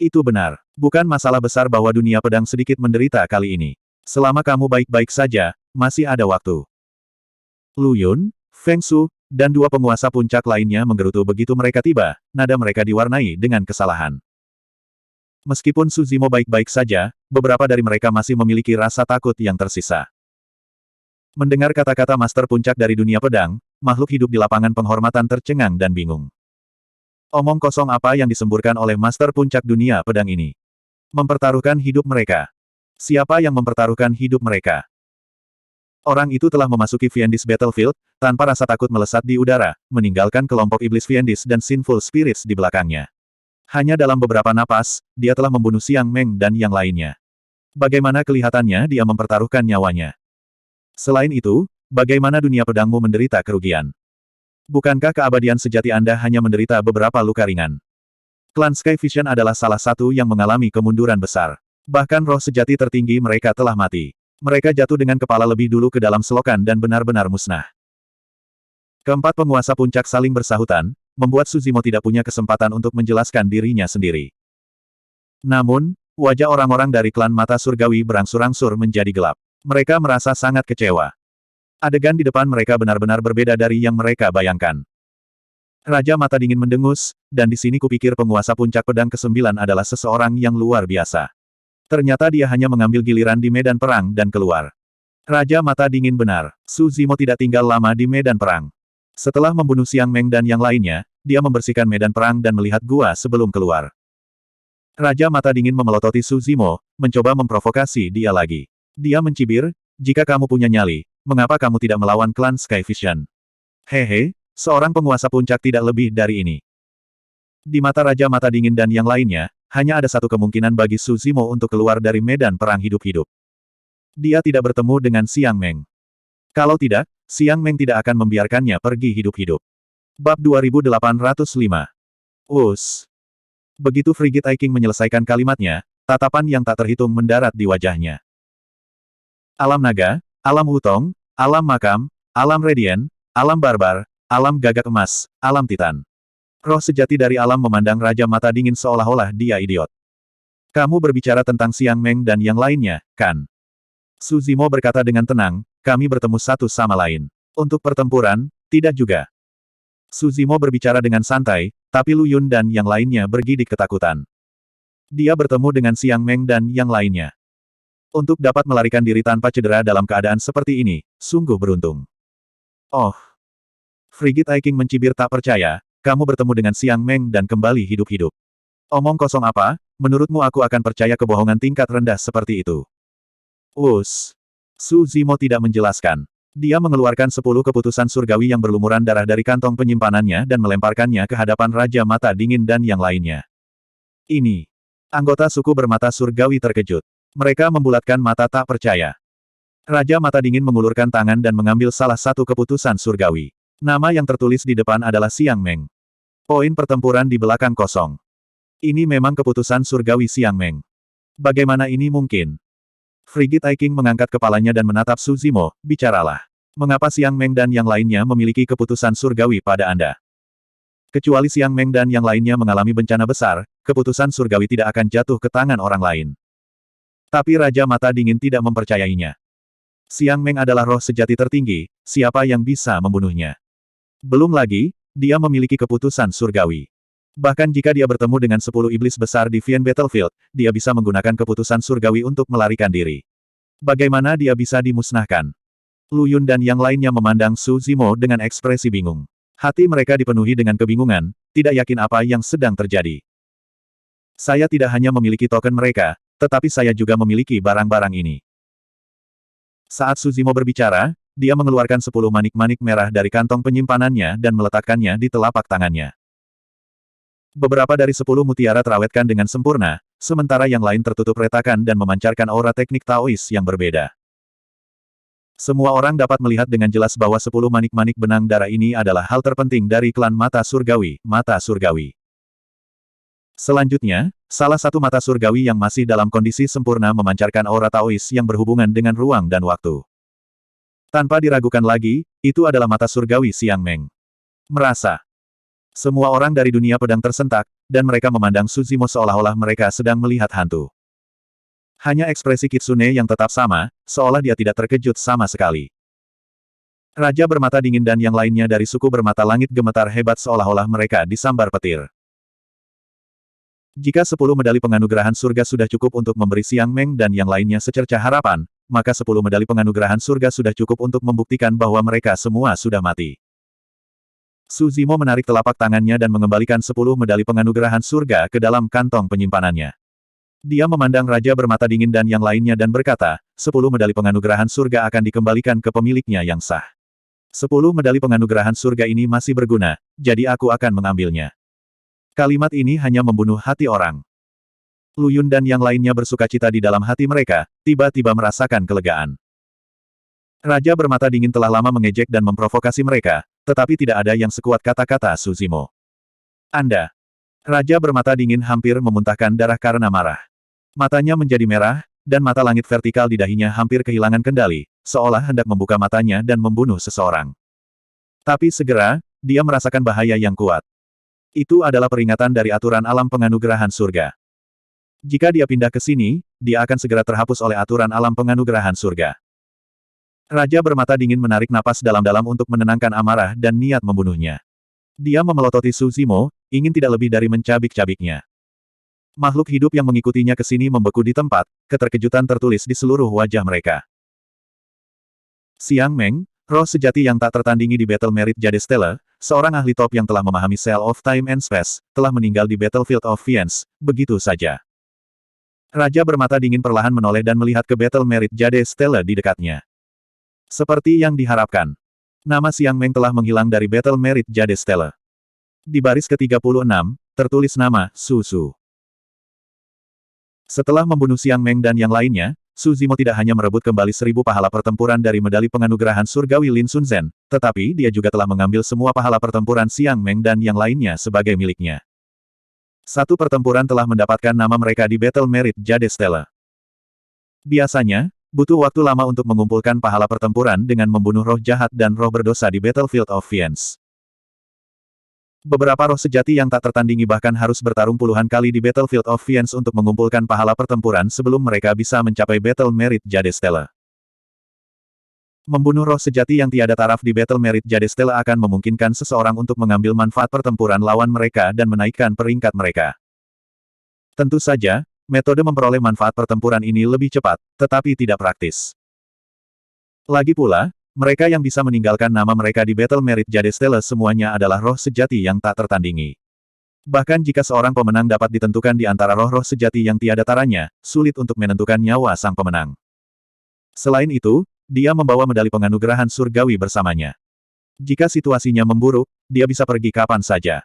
Itu benar. Bukan masalah besar bahwa dunia pedang sedikit menderita kali ini. Selama kamu baik-baik saja, masih ada waktu. Lu Yun, Feng Su, dan dua penguasa puncak lainnya menggerutu begitu mereka tiba, nada mereka diwarnai dengan kesalahan. Meskipun Suzimo baik-baik saja, beberapa dari mereka masih memiliki rasa takut yang tersisa. Mendengar kata-kata Master Puncak dari dunia pedang, makhluk hidup di lapangan penghormatan tercengang dan bingung. Omong kosong apa yang disemburkan oleh Master Puncak dunia pedang ini? Mempertaruhkan hidup mereka. Siapa yang mempertaruhkan hidup mereka? Orang itu telah memasuki Fiendis Battlefield, tanpa rasa takut melesat di udara, meninggalkan kelompok iblis Fiendis dan Sinful Spirits di belakangnya. Hanya dalam beberapa napas, dia telah membunuh Xiang Meng dan yang lainnya. Bagaimana kelihatannya dia mempertaruhkan nyawanya? Selain itu, bagaimana dunia pedangmu menderita kerugian? Bukankah keabadian sejati Anda hanya menderita beberapa luka ringan? Klan Sky Vision adalah salah satu yang mengalami kemunduran besar. Bahkan roh sejati tertinggi mereka telah mati. Mereka jatuh dengan kepala lebih dulu ke dalam selokan dan benar-benar musnah. Keempat penguasa puncak saling bersahutan, membuat Suzimo tidak punya kesempatan untuk menjelaskan dirinya sendiri. Namun, wajah orang-orang dari klan mata surgawi berangsur-angsur menjadi gelap. Mereka merasa sangat kecewa. Adegan di depan mereka benar-benar berbeda dari yang mereka bayangkan. Raja Mata Dingin mendengus, dan di sini kupikir penguasa puncak pedang ke-9 adalah seseorang yang luar biasa. Ternyata dia hanya mengambil giliran di medan perang dan keluar. Raja Mata Dingin benar, Suzimo tidak tinggal lama di medan perang. Setelah membunuh Xiang Meng dan yang lainnya, dia membersihkan medan perang dan melihat gua sebelum keluar. Raja Mata Dingin memelototi Suzimo, mencoba memprovokasi dia lagi. Dia mencibir, jika kamu punya nyali, mengapa kamu tidak melawan klan Sky Vision? Hehe, seorang penguasa puncak tidak lebih dari ini. Di mata Raja Mata Dingin dan yang lainnya, hanya ada satu kemungkinan bagi Suzimo untuk keluar dari medan perang hidup-hidup. Dia tidak bertemu dengan Xiang Meng. Kalau tidak, Xiang Meng tidak akan membiarkannya pergi hidup-hidup. Bab 2805. Begitu Frigid Aiking menyelesaikan kalimatnya, tatapan yang tak terhitung mendarat di wajahnya. Alam naga, alam hutong, alam makam, alam radian, alam barbar, alam gagak emas, alam titan. Roh sejati dari alam memandang Raja Mata Dingin seolah-olah dia idiot. Kamu berbicara tentang Xiang Meng dan yang lainnya, kan? Suzimo berkata dengan tenang, kami bertemu satu sama lain. Untuk pertempuran, tidak juga. Suzimo berbicara dengan santai, tapi Lu Yun dan yang lainnya bergidik ketakutan. Dia bertemu dengan Xiang Meng dan yang lainnya. Untuk dapat melarikan diri tanpa cedera dalam keadaan seperti ini, sungguh beruntung. Oh! Frigid Aiking mencibir tak percaya, kamu bertemu dengan Xiang Meng dan kembali hidup-hidup. Omong kosong apa, menurutmu aku akan percaya kebohongan tingkat rendah seperti itu? Suzimo tidak menjelaskan. Dia mengeluarkan 10 keputusan surgawi yang berlumuran darah dari kantong penyimpanannya dan melemparkannya ke hadapan Raja Mata Dingin dan yang lainnya. Ini. Anggota suku bermata surgawi terkejut. Mereka membulatkan mata tak percaya. Raja Mata Dingin mengulurkan tangan dan mengambil salah satu keputusan surgawi. Nama yang tertulis di depan adalah Xiang Meng. Poin pertempuran di belakang kosong. Ini memang keputusan surgawi Xiang Meng. Bagaimana ini mungkin? Frigid Aiking mengangkat kepalanya dan menatap Suzimo, bicaralah. Mengapa Xiang Meng dan yang lainnya memiliki keputusan surgawi pada Anda? Kecuali Xiang Meng dan yang lainnya mengalami bencana besar, keputusan surgawi tidak akan jatuh ke tangan orang lain. Tapi Raja Mata Dingin tidak mempercayainya. Xiang Meng adalah roh sejati tertinggi, siapa yang bisa membunuhnya? Belum lagi, dia memiliki keputusan surgawi. Bahkan jika dia bertemu dengan 10 iblis besar di Fiend Battlefield, dia bisa menggunakan keputusan surgawi untuk melarikan diri. Bagaimana dia bisa dimusnahkan? Lu Yun dan yang lainnya memandang Suzimo dengan ekspresi bingung. Hati mereka dipenuhi dengan kebingungan, tidak yakin apa yang sedang terjadi. Saya tidak hanya memiliki token mereka, tetapi saya juga memiliki barang-barang ini. Saat Suzimo berbicara, dia mengeluarkan 10 manik-manik merah dari kantong penyimpanannya dan meletakkannya di telapak tangannya. Beberapa dari 10 mutiara terawetkan dengan sempurna, sementara yang lain tertutup retakan dan memancarkan aura teknik Taois yang berbeda. Semua orang dapat melihat dengan jelas bahwa 10 manik-manik benang darah ini adalah hal terpenting dari klan mata surgawi, mata surgawi. Selanjutnya, salah satu mata surgawi yang masih dalam kondisi sempurna memancarkan aura Taois yang berhubungan dengan ruang dan waktu. Tanpa diragukan lagi, itu adalah mata surgawi Xiang Meng. Merasa. Semua orang dari dunia pedang tersentak, dan mereka memandang Suzimo seolah-olah mereka sedang melihat hantu. Hanya ekspresi Kitsune yang tetap sama, seolah dia tidak terkejut sama sekali. Raja bermata dingin dan yang lainnya dari suku bermata langit gemetar hebat seolah-olah mereka disambar petir. Jika 10 medali penganugerahan surga sudah cukup untuk memberi Xiang Meng dan yang lainnya secercah harapan, maka 10 medali penganugerahan surga sudah cukup untuk membuktikan bahwa mereka semua sudah mati. Su Zimo menarik telapak tangannya dan mengembalikan 10 medali penganugerahan surga ke dalam kantong penyimpanannya. Dia memandang Raja bermata dingin dan yang lainnya dan berkata, 10 medali penganugerahan surga akan dikembalikan ke pemiliknya yang sah. 10 medali penganugerahan surga ini masih berguna, jadi aku akan mengambilnya. Kalimat ini hanya membunuh hati orang. Lu Yun dan yang lainnya bersukacita di dalam hati mereka, tiba-tiba merasakan kelegaan. Raja bermata dingin telah lama mengejek dan memprovokasi mereka, tetapi tidak ada yang sekuat kata-kata Su Zimo. Anda. Raja bermata dingin hampir memuntahkan darah karena marah. Matanya menjadi merah, dan mata langit vertikal di dahinya hampir kehilangan kendali, seolah hendak membuka matanya dan membunuh seseorang. Tapi segera, dia merasakan bahaya yang kuat. Itu adalah peringatan dari aturan alam penganugerahan surga. Jika dia pindah ke sini, dia akan segera terhapus oleh aturan alam penganugerahan surga. Raja bermata dingin menarik napas dalam-dalam untuk menenangkan amarah dan niat membunuhnya. Dia memelototi Su Zimo, ingin tidak lebih dari mencabik-cabiknya. Makhluk hidup yang mengikutinya ke sini membeku di tempat, keterkejutan tertulis di seluruh wajah mereka. Xiang Meng, roh sejati yang tak tertandingi di Battle Merit Jade Stella, seorang ahli top yang telah memahami Cell of Time and Space, telah meninggal di Battlefield of Fiends, begitu saja. Raja bermata dingin perlahan menoleh dan melihat ke Battle Merit Jade Stella di dekatnya. Seperti yang diharapkan. Nama Xiang Meng telah menghilang dari Battle Merit Jade Stella. Di baris ke-36, tertulis nama, Su Su. Setelah membunuh Xiang Meng dan yang lainnya, Su Zimo tidak hanya merebut kembali 1000 pahala pertempuran dari medali penganugerahan surgawi Lin Sun Zhen, tetapi dia juga telah mengambil semua pahala pertempuran Xiang Meng dan yang lainnya sebagai miliknya. Satu pertempuran telah mendapatkan nama mereka di Battle Merit Jade Stella. Biasanya, butuh waktu lama untuk mengumpulkan pahala pertempuran dengan membunuh roh jahat dan roh berdosa di Battlefield of Fiends. Beberapa roh sejati yang tak tertandingi bahkan harus bertarung puluhan kali di Battlefield of Fiends untuk mengumpulkan pahala pertempuran sebelum mereka bisa mencapai Battle Merit Jade Stella. Membunuh roh sejati yang tiada taraf di Battle Merit Jade Stella akan memungkinkan seseorang untuk mengambil manfaat pertempuran lawan mereka dan menaikkan peringkat mereka. Tentu saja, metode memperoleh manfaat pertempuran ini lebih cepat, tetapi tidak praktis. Lagi pula, mereka yang bisa meninggalkan nama mereka di Battle Merit Jade Stella semuanya adalah roh sejati yang tak tertandingi. Bahkan jika seorang pemenang dapat ditentukan di antara roh-roh sejati yang tiada taranya, sulit untuk menentukan nyawa sang pemenang. Selain itu, dia membawa medali penganugerahan surgawi bersamanya. Jika situasinya memburuk, dia bisa pergi kapan saja.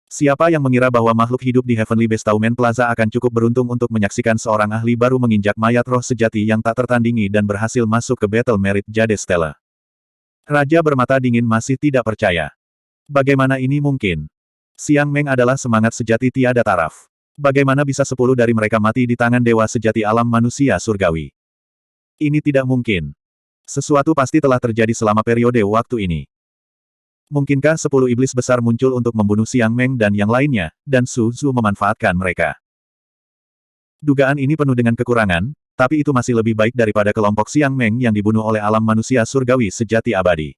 Siapa yang mengira bahwa makhluk hidup di Heavenly Bestowment Plaza akan cukup beruntung untuk menyaksikan seorang ahli baru menginjak mayat roh sejati yang tak tertandingi dan berhasil masuk ke Battle Merit Jade Stella? Raja bermata dingin masih tidak percaya. Bagaimana ini mungkin? Xiang Meng adalah semangat sejati tiada taraf. Bagaimana bisa 10 dari mereka mati di tangan dewa sejati alam manusia surgawi? Ini tidak mungkin. Sesuatu pasti telah terjadi selama periode waktu ini. Mungkinkah 10 iblis besar muncul untuk membunuh Xiang Meng dan yang lainnya, dan Su Zhu memanfaatkan mereka? Dugaan ini penuh dengan kekurangan, tapi itu masih lebih baik daripada kelompok Xiang Meng yang dibunuh oleh alam manusia surgawi sejati abadi.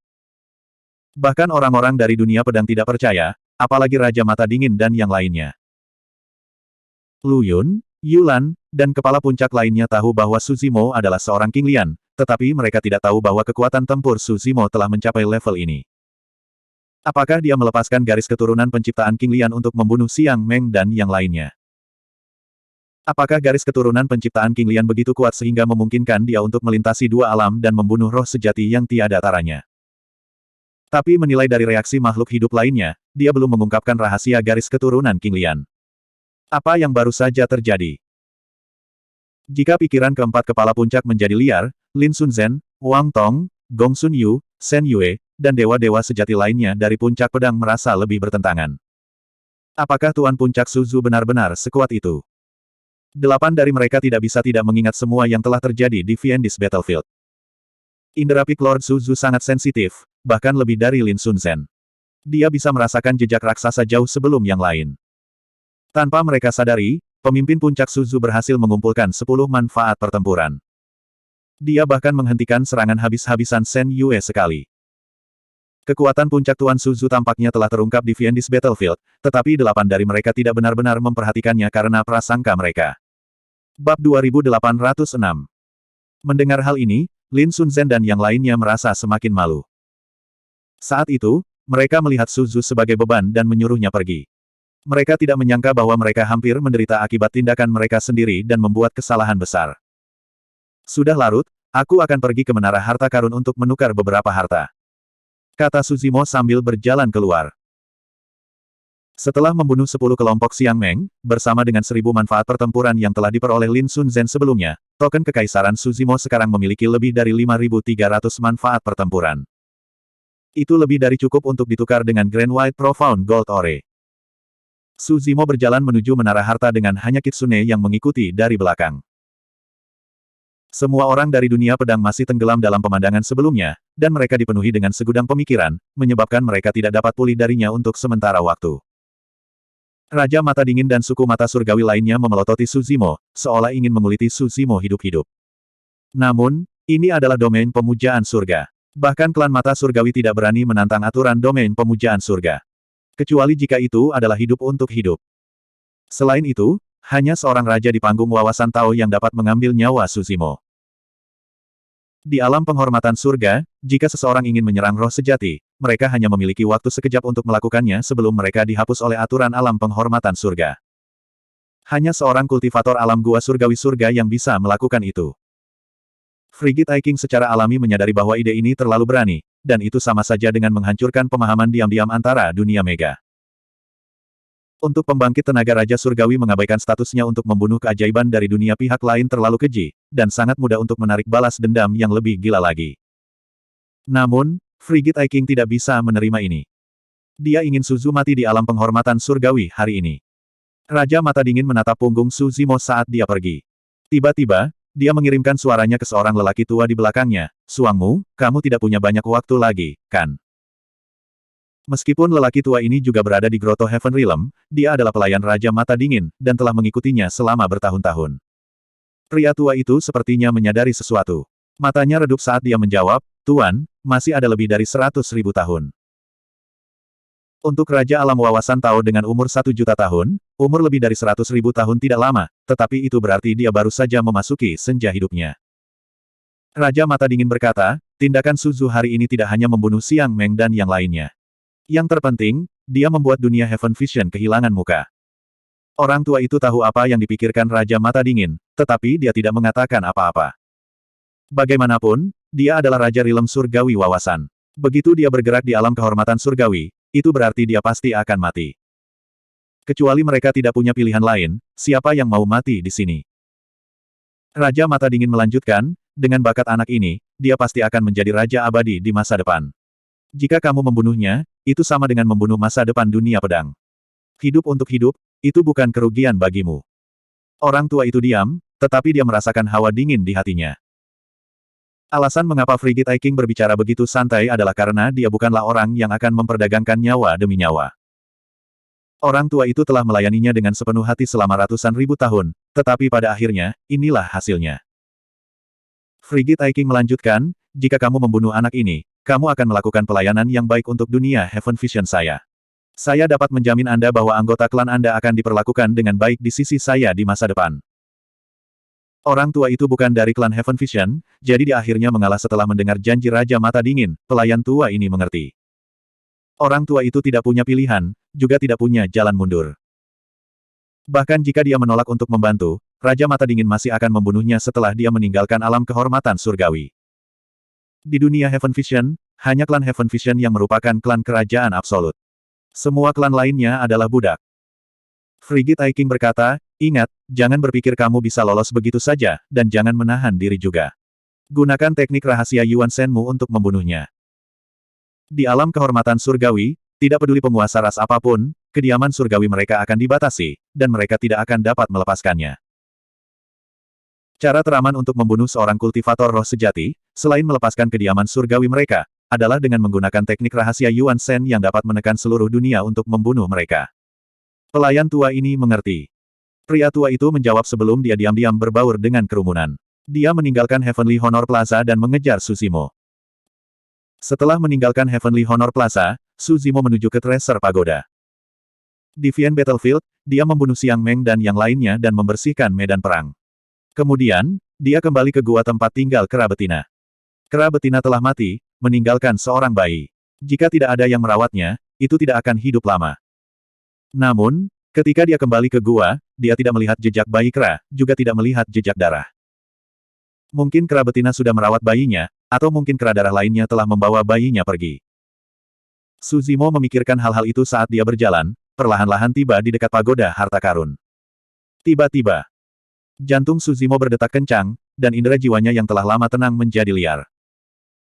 Bahkan orang-orang dari dunia pedang tidak percaya, apalagi Raja Mata Dingin dan yang lainnya. Lu Yun, Yulan, dan kepala puncak lainnya tahu bahwa Su Zimo adalah seorang King Lian, tetapi mereka tidak tahu bahwa kekuatan tempur Su Zimo telah mencapai level ini. Apakah dia melepaskan garis keturunan penciptaan King Lian untuk membunuh Xiang Meng dan yang lainnya? Apakah garis keturunan penciptaan King Lian begitu kuat sehingga memungkinkan dia untuk melintasi dua alam dan membunuh roh sejati yang tiada taranya? Tapi menilai dari reaksi makhluk hidup lainnya, dia belum mengungkapkan rahasia garis keturunan King Lian. Apa yang baru saja terjadi? Jika pikiran keempat kepala puncak menjadi liar, Lin Sun Zhen, Wang Tong, Gong Sun Yu, Shen Yue, dan dewa-dewa sejati lainnya dari puncak pedang merasa lebih bertentangan. Apakah Tuan Puncak Su Zhu benar-benar sekuat itu? 8 dari mereka tidak bisa tidak mengingat semua yang telah terjadi di Fiendis Battlefield. Inderapik Lord Su Zhu sangat sensitif, bahkan lebih dari Lin Sun Zhen. Dia bisa merasakan jejak raksasa jauh sebelum yang lain. Tanpa mereka sadari, pemimpin puncak Su Zhu berhasil mengumpulkan 10 manfaat pertempuran. Dia bahkan menghentikan serangan habis-habisan Shen Yue sekali. Kekuatan puncak Tuan Suzu tampaknya telah terungkap di Fiendis Battlefield, tetapi 8 dari mereka tidak benar-benar memperhatikannya karena prasangka mereka. Bab 2806. Mendengar hal ini, Lin Sunzhen dan yang lainnya merasa semakin malu. Saat itu, mereka melihat Suzu sebagai beban dan menyuruhnya pergi. Mereka tidak menyangka bahwa mereka hampir menderita akibat tindakan mereka sendiri dan membuat kesalahan besar. Sudah larut, aku akan pergi ke Menara Harta Karun untuk menukar beberapa harta, kata Suzimo sambil berjalan keluar. Setelah membunuh 10 kelompok Xiang Meng, bersama dengan 1000 manfaat pertempuran yang telah diperoleh Lin Sunzhen sebelumnya, token kekaisaran Suzimo sekarang memiliki lebih dari 5.300 manfaat pertempuran. Itu lebih dari cukup untuk ditukar dengan Grand White Profound Gold Ore. Suzimo berjalan menuju Menara Harta dengan hanya Kitsune yang mengikuti dari belakang. Semua orang dari dunia pedang masih tenggelam dalam pemandangan sebelumnya, dan mereka dipenuhi dengan segudang pemikiran, menyebabkan mereka tidak dapat pulih darinya untuk sementara waktu. Raja Mata Dingin dan suku mata surgawi lainnya memelototi Suzimo, seolah ingin menguliti Suzimo hidup-hidup. Namun, ini adalah domain pemujaan surga. Bahkan klan mata surgawi tidak berani menantang aturan domain pemujaan surga. Kecuali jika itu adalah hidup untuk hidup. Selain itu, hanya seorang raja di panggung wawasan Tao yang dapat mengambil nyawa Suzimo. Di alam penghormatan surga, jika seseorang ingin menyerang roh sejati, mereka hanya memiliki waktu sekejap untuk melakukannya sebelum mereka dihapus oleh aturan alam penghormatan surga. Hanya seorang kultivator alam gua surgawi surga yang bisa melakukan itu. Frigid Aiking secara alami menyadari bahwa ide ini terlalu berani, dan itu sama saja dengan menghancurkan pemahaman diam-diam antara dunia mega. Untuk pembangkit tenaga Raja Surgawi mengabaikan statusnya untuk membunuh keajaiban dari dunia pihak lain terlalu keji, dan sangat mudah untuk menarik balas dendam yang lebih gila lagi. Namun, Frigid Aiking tidak bisa menerima ini. Dia ingin Suzu mati di alam penghormatan surgawi hari ini. Raja Mata Dingin menatap punggung Suzimo saat dia pergi. Tiba-tiba, dia mengirimkan suaranya ke seorang lelaki tua di belakangnya, "Suangmu, kamu tidak punya banyak waktu lagi, kan?" Meskipun lelaki tua ini juga berada di Grotto Heaven Realm, dia adalah pelayan Raja Mata Dingin, dan telah mengikutinya selama bertahun-tahun. Pria tua itu sepertinya menyadari sesuatu. Matanya redup saat dia menjawab, "Tuan, masih ada lebih dari 100.000 tahun." Untuk Raja Alam Wawasan Tao dengan umur 1 juta tahun, umur lebih dari 100.000 tahun tidak lama, tetapi itu berarti dia baru saja memasuki senja hidupnya. Raja Mata Dingin berkata, tindakan Suzu hari ini tidak hanya membunuh Xiang Meng dan yang lainnya. Yang terpenting, dia membuat dunia Heaven Vision kehilangan muka. Orang tua itu tahu apa yang dipikirkan Raja Mata Dingin, tetapi dia tidak mengatakan apa-apa. Bagaimanapun, dia adalah Raja Rilem Surgawi Wawasan. Begitu dia bergerak di alam kehormatan surgawi, itu berarti dia pasti akan mati. Kecuali mereka tidak punya pilihan lain, siapa yang mau mati di sini? Raja Mata Dingin melanjutkan, dengan bakat anak ini, dia pasti akan menjadi Raja Abadi di masa depan. Jika kamu membunuhnya, itu sama dengan membunuh masa depan dunia pedang. Hidup untuk hidup, itu bukan kerugian bagimu. Orang tua itu diam, tetapi dia merasakan hawa dingin di hatinya. Alasan mengapa Frigid Aiking berbicara begitu santai adalah karena dia bukanlah orang yang akan memperdagangkan nyawa demi nyawa. Orang tua itu telah melayaninya dengan sepenuh hati selama ratusan ribu tahun, tetapi pada akhirnya, inilah hasilnya. Frigid Aiking melanjutkan, jika kamu membunuh anak ini, kamu akan melakukan pelayanan yang baik untuk dunia Heaven Vision saya. Saya dapat menjamin Anda bahwa anggota klan Anda akan diperlakukan dengan baik di sisi saya di masa depan. Orang tua itu bukan dari klan Heaven Vision, jadi dia akhirnya mengalah setelah mendengar janji Raja Mata Dingin. Pelayan tua ini mengerti. Orang tua itu tidak punya pilihan, juga tidak punya jalan mundur. Bahkan jika dia menolak untuk membantu, Raja Mata Dingin masih akan membunuhnya setelah dia meninggalkan alam kehormatan surgawi. Di dunia Heaven Vision, hanya klan Heaven Vision yang merupakan klan kerajaan absolut. Semua klan lainnya adalah budak. Frigid Aiking berkata, ingat, jangan berpikir kamu bisa lolos begitu saja, dan jangan menahan diri juga. Gunakan teknik rahasia Yuan Shenmu untuk membunuhnya. Di alam kehormatan surgawi, tidak peduli penguasa ras apapun, kediaman surgawi mereka akan dibatasi, dan mereka tidak akan dapat melepaskannya. Cara teraman untuk membunuh seorang kultivator roh sejati, selain melepaskan kediaman surgawi mereka, adalah dengan menggunakan teknik rahasia Yuan Shen yang dapat menekan seluruh dunia untuk membunuh mereka. Pelayan tua ini mengerti. Pria tua itu menjawab sebelum dia diam-diam berbaur dengan kerumunan. Dia meninggalkan Heavenly Honor Plaza dan mengejar Su Zimo. Setelah meninggalkan Heavenly Honor Plaza, Su Zimo menuju ke Treasure Pagoda. Di Vian Battlefield, dia membunuh Xiang Meng dan yang lainnya dan membersihkan medan perang. Kemudian, dia kembali ke gua tempat tinggal kera betina. Kera betina telah mati, meninggalkan seorang bayi. Jika tidak ada yang merawatnya, itu tidak akan hidup lama. Namun, ketika dia kembali ke gua, dia tidak melihat jejak bayi kera, juga tidak melihat jejak darah. Mungkin kera betina sudah merawat bayinya, atau mungkin kera darah lainnya telah membawa bayinya pergi. Su Zimo memikirkan hal-hal itu saat dia berjalan, perlahan-lahan tiba di dekat pagoda harta karun. Tiba-tiba, jantung Su Zimo berdetak kencang, dan indera jiwanya yang telah lama tenang menjadi liar.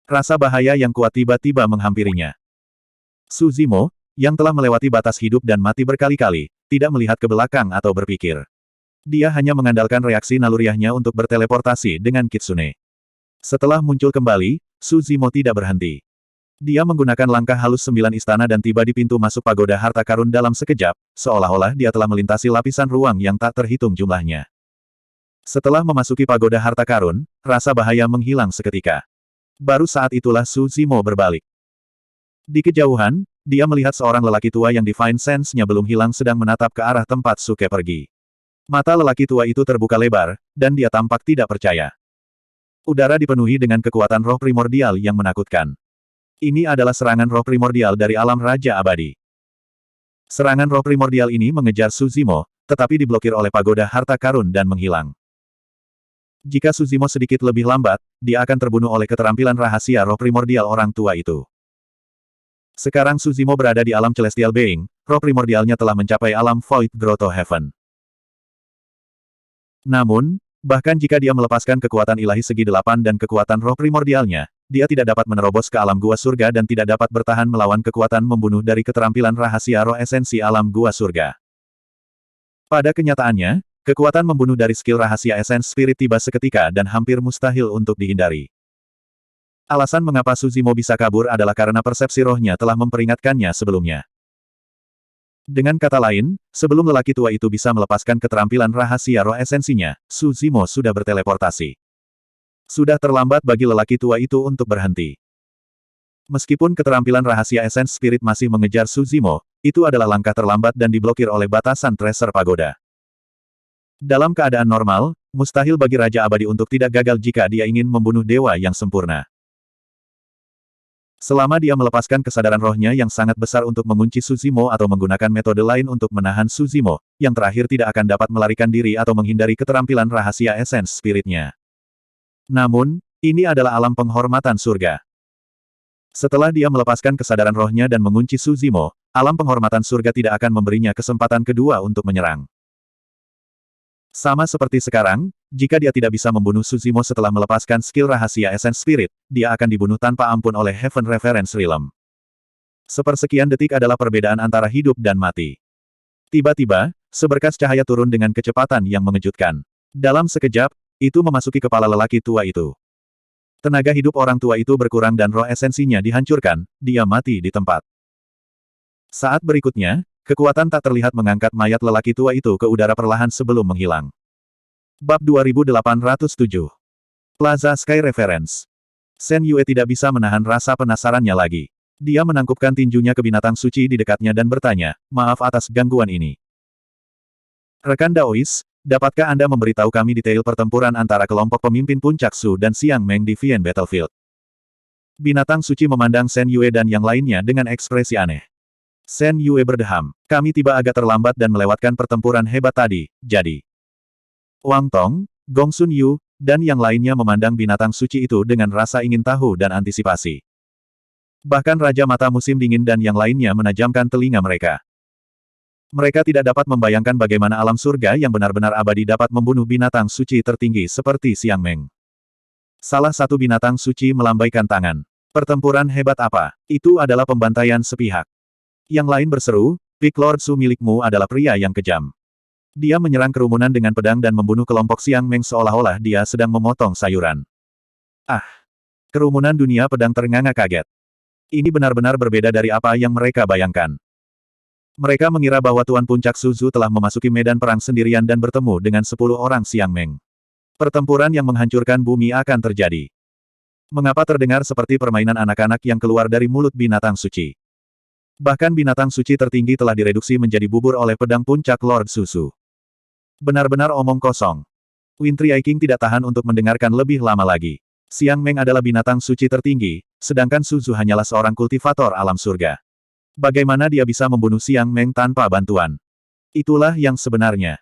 Rasa bahaya yang kuat tiba-tiba menghampirinya. Su Zimo, yang telah melewati batas hidup dan mati berkali-kali, tidak melihat ke belakang atau berpikir. Dia hanya mengandalkan reaksi naluriahnya untuk berteleportasi dengan Kitsune. Setelah muncul kembali, Su Zimo tidak berhenti. Dia menggunakan langkah halus 9 istana dan tiba di pintu masuk pagoda harta karun dalam sekejap, seolah-olah dia telah melintasi lapisan ruang yang tak terhitung jumlahnya. Setelah memasuki pagoda harta karun, rasa bahaya menghilang seketika. Baru saat itulah Su Zimo berbalik. Di kejauhan, dia melihat seorang lelaki tua yang Divine Sense-nya belum hilang sedang menatap ke arah tempat Suke pergi. Mata lelaki tua itu terbuka lebar, dan dia tampak tidak percaya. Udara dipenuhi dengan kekuatan roh primordial yang menakutkan. Ini adalah serangan roh primordial dari alam Raja Abadi. Serangan roh primordial ini mengejar Su Zimo, tetapi diblokir oleh pagoda harta karun dan menghilang. Jika Su Zimo sedikit lebih lambat, dia akan terbunuh oleh keterampilan rahasia roh primordial orang tua itu. Sekarang Su Zimo berada di alam Celestial Being, roh primordialnya telah mencapai alam Void Grotto Heaven. Namun, bahkan jika dia melepaskan kekuatan ilahi segi 8 dan kekuatan roh primordialnya, dia tidak dapat menerobos ke alam gua surga dan tidak dapat bertahan melawan kekuatan membunuh dari keterampilan rahasia roh esensi alam gua surga. Pada kenyataannya, kekuatan membunuh dari skill rahasia esens spirit tiba seketika dan hampir mustahil untuk dihindari. Alasan mengapa Su Zimo bisa kabur adalah karena persepsi rohnya telah memperingatkannya sebelumnya. Dengan kata lain, sebelum lelaki tua itu bisa melepaskan keterampilan rahasia roh esensinya, Su Zimo sudah berteleportasi. Sudah terlambat bagi lelaki tua itu untuk berhenti. Meskipun keterampilan rahasia esens spirit masih mengejar Su Zimo, itu adalah langkah terlambat dan diblokir oleh batasan Treasure Pagoda. Dalam keadaan normal, mustahil bagi Raja Abadi untuk tidak gagal jika dia ingin membunuh dewa yang sempurna. Selama dia melepaskan kesadaran rohnya yang sangat besar untuk mengunci Su Zimo atau menggunakan metode lain untuk menahan Su Zimo, yang terakhir tidak akan dapat melarikan diri atau menghindari keterampilan rahasia esens spiritnya. Namun, ini adalah alam penghormatan surga. Setelah dia melepaskan kesadaran rohnya dan mengunci Su Zimo, alam penghormatan surga tidak akan memberinya kesempatan kedua untuk menyerang. Sama seperti sekarang, jika dia tidak bisa membunuh Su Zimo setelah melepaskan skill rahasia Essence Spirit, dia akan dibunuh tanpa ampun oleh Heaven Reference Realm. Sepersekian detik adalah perbedaan antara hidup dan mati. Tiba-tiba, seberkas cahaya turun dengan kecepatan yang mengejutkan. Dalam sekejap, itu memasuki kepala lelaki tua itu. Tenaga hidup orang tua itu berkurang dan roh esensinya dihancurkan, dia mati di tempat. Saat berikutnya, kekuatan tak terlihat mengangkat mayat lelaki tua itu ke udara perlahan sebelum menghilang. Bab 2807 Plaza Sky Reference. Shen Yue tidak bisa menahan rasa penasarannya lagi. Dia menangkupkan tinjunya ke binatang suci di dekatnya dan bertanya, maaf atas gangguan ini. Rekan Daois, dapatkah Anda memberitahu kami detail pertempuran antara kelompok pemimpin Puncak Su dan Xiang Meng di Vian Battlefield? Binatang suci memandang Shen Yue dan yang lainnya dengan ekspresi aneh. Shen Yue berdeham. Kami tiba agak terlambat dan melewatkan pertempuran hebat tadi, jadi. Wang Tong, Gong Sun Yu, dan yang lainnya memandang binatang suci itu dengan rasa ingin tahu dan antisipasi. Bahkan Raja Mata Musim Dingin dan yang lainnya menajamkan telinga mereka. Mereka tidak dapat membayangkan bagaimana alam surga yang benar-benar abadi dapat membunuh binatang suci tertinggi seperti Xiang Meng. Salah satu binatang suci melambaikan tangan. Pertempuran hebat apa? Itu adalah pembantaian sepihak. Yang lain berseru, Big Lord Su milikmu adalah pria yang kejam. Dia menyerang kerumunan dengan pedang dan membunuh kelompok Xiang Meng seolah-olah dia sedang memotong sayuran. Ah! Kerumunan dunia pedang ternganga kaget. Ini benar-benar berbeda dari apa yang mereka bayangkan. Mereka mengira bahwa Tuan Puncak Suzu telah memasuki medan perang sendirian dan bertemu dengan 10 orang Xiang Meng. Pertempuran yang menghancurkan bumi akan terjadi. Mengapa terdengar seperti permainan anak-anak yang keluar dari mulut binatang suci? Bahkan binatang suci tertinggi telah direduksi menjadi bubur oleh pedang puncak Lord Susu. Benar-benar omong kosong. Wintry King tidak tahan untuk mendengarkan lebih lama lagi. Xiang Meng adalah binatang suci tertinggi, sedangkan Suzu hanyalah seorang kultivator alam surga. Bagaimana dia bisa membunuh Xiang Meng tanpa bantuan? Itulah yang sebenarnya.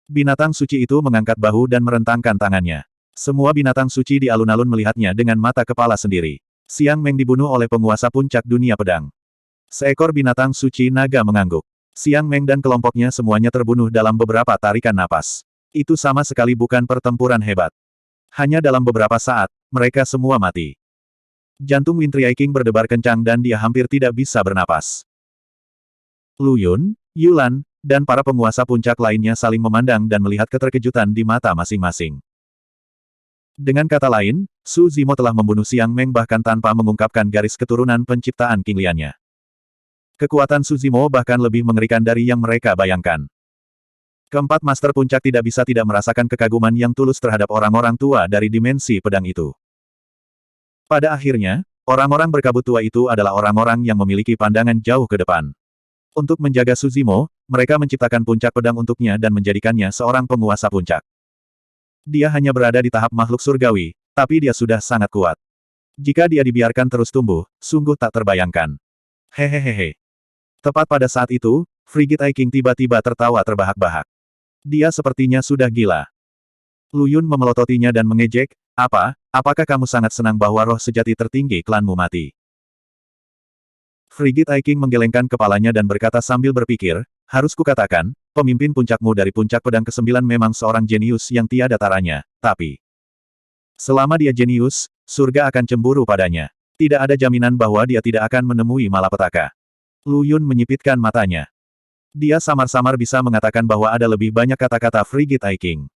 Binatang suci itu mengangkat bahu dan merentangkan tangannya. Semua binatang suci di alun-alun melihatnya dengan mata kepala sendiri. Xiang Meng dibunuh oleh penguasa puncak dunia pedang. Seekor binatang suci naga mengangguk. Xiang Meng dan kelompoknya semuanya terbunuh dalam beberapa tarikan napas. Itu sama sekali bukan pertempuran hebat. Hanya dalam beberapa saat, mereka semua mati. Jantung Wintry King berdebar kencang dan dia hampir tidak bisa bernapas. Lu Yun, Yulan, dan para penguasa puncak lainnya saling memandang dan melihat keterkejutan di mata masing-masing. Dengan kata lain, Su Zimo telah membunuh Xiang Meng bahkan tanpa mengungkapkan garis keturunan penciptaan Qingliannya. Kekuatan Su Zimo bahkan lebih mengerikan dari yang mereka bayangkan. Keempat Master Puncak tidak bisa tidak merasakan kekaguman yang tulus terhadap orang-orang tua dari dimensi pedang itu. Pada akhirnya, orang-orang berkabut tua itu adalah orang-orang yang memiliki pandangan jauh ke depan. Untuk menjaga Su Zimo, mereka menciptakan puncak pedang untuknya dan menjadikannya seorang penguasa puncak. Dia hanya berada di tahap makhluk surgawi, tapi dia sudah sangat kuat. Jika dia dibiarkan terus tumbuh, sungguh tak terbayangkan. Hehehehe. Tepat pada saat itu, Frigid King tiba-tiba tertawa terbahak-bahak. Dia sepertinya sudah gila. Lu Yun memelototinya dan mengejek, apakah kamu sangat senang bahwa roh sejati tertinggi klanmu mati? Frigid King menggelengkan kepalanya dan berkata sambil berpikir, harus kukatakan, pemimpin puncakmu dari puncak pedang ke-9 memang seorang jenius yang tiada taranya, tapi selama dia jenius, surga akan cemburu padanya. Tidak ada jaminan bahwa dia tidak akan menemui malapetaka. Lu Yun menyipitkan matanya. Dia samar-samar bisa mengatakan bahwa ada lebih banyak kata-kata Frigid King.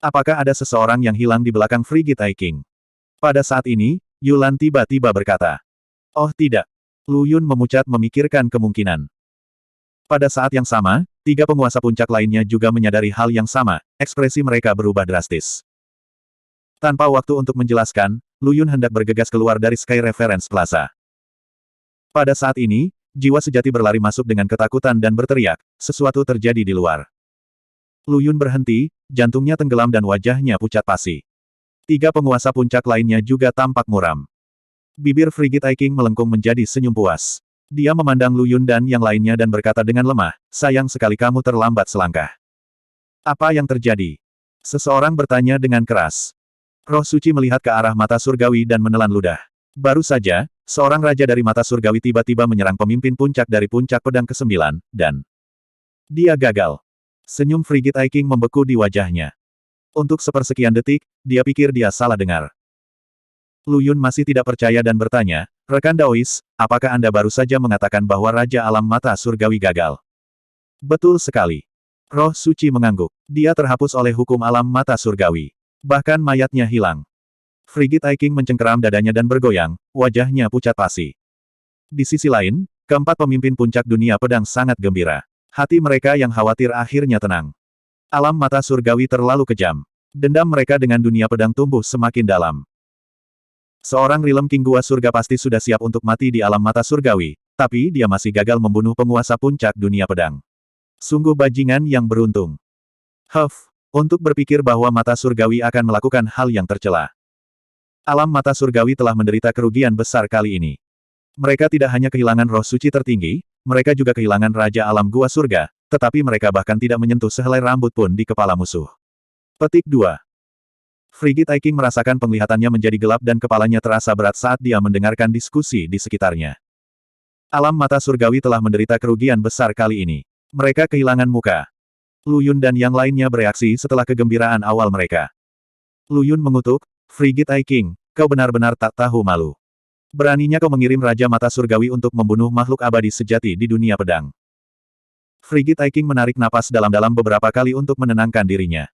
Apakah ada seseorang yang hilang di belakang Frigid King? Pada saat ini, Yulan tiba-tiba berkata. Oh tidak. Lu Yun memucat memikirkan kemungkinan. Pada saat yang sama, tiga penguasa puncak lainnya juga menyadari hal yang sama, ekspresi mereka berubah drastis. Tanpa waktu untuk menjelaskan, Lu Yun hendak bergegas keluar dari Sky Reference Plaza. Pada saat ini, jiwa sejati berlari masuk dengan ketakutan dan berteriak, sesuatu terjadi di luar. Lu Yun berhenti, jantungnya tenggelam dan wajahnya pucat pasi. Tiga penguasa puncak lainnya juga tampak muram. Bibir Frigid King melengkung menjadi senyum puas. Dia memandang Lu Yun dan yang lainnya dan berkata dengan lemah, sayang sekali kamu terlambat selangkah. Apa yang terjadi? Seseorang bertanya dengan keras. Roh suci melihat ke arah mata surgawi dan menelan ludah. Baru saja, seorang raja dari mata surgawi tiba-tiba menyerang pemimpin puncak dari puncak pedang ke-9, dan dia gagal. Senyum Frigid King membeku di wajahnya. Untuk sepersekian detik, dia pikir dia salah dengar. Lu Yun masih tidak percaya dan bertanya, rekan Daois, apakah Anda baru saja mengatakan bahwa Raja Alam Mata Surgawi gagal? Betul sekali. Roh suci mengangguk. Dia terhapus oleh hukum alam mata surgawi. Bahkan mayatnya hilang. Frigid King mencengkeram dadanya dan bergoyang, wajahnya pucat pasi. Di sisi lain, keempat pemimpin puncak dunia pedang sangat gembira. Hati mereka yang khawatir akhirnya tenang. Alam mata surgawi terlalu kejam. Dendam mereka dengan dunia pedang tumbuh semakin dalam. Seorang Rilem King Gua Surga pasti sudah siap untuk mati di alam mata surgawi, tapi dia masih gagal membunuh penguasa puncak dunia pedang. Sungguh bajingan yang beruntung. Untuk berpikir bahwa mata surgawi akan melakukan hal yang tercela. Alam mata surgawi telah menderita kerugian besar kali ini. Mereka tidak hanya kehilangan roh suci tertinggi, mereka juga kehilangan Raja Alam Gua Surga, tetapi mereka bahkan tidak menyentuh sehelai rambut pun di kepala musuh. Petik 2. Frigid King merasakan penglihatannya menjadi gelap dan kepalanya terasa berat saat dia mendengarkan diskusi di sekitarnya. Alam mata surgawi telah menderita kerugian besar kali ini. Mereka kehilangan muka. Lu Yun dan yang lainnya bereaksi setelah kegembiraan awal mereka. Lu Yun mengutuk, Frigid King, kau benar-benar tak tahu malu. Beraninya kau mengirim Raja Mata Surgawi untuk membunuh makhluk abadi sejati di dunia pedang. Frigid King menarik napas dalam-dalam beberapa kali untuk menenangkan dirinya.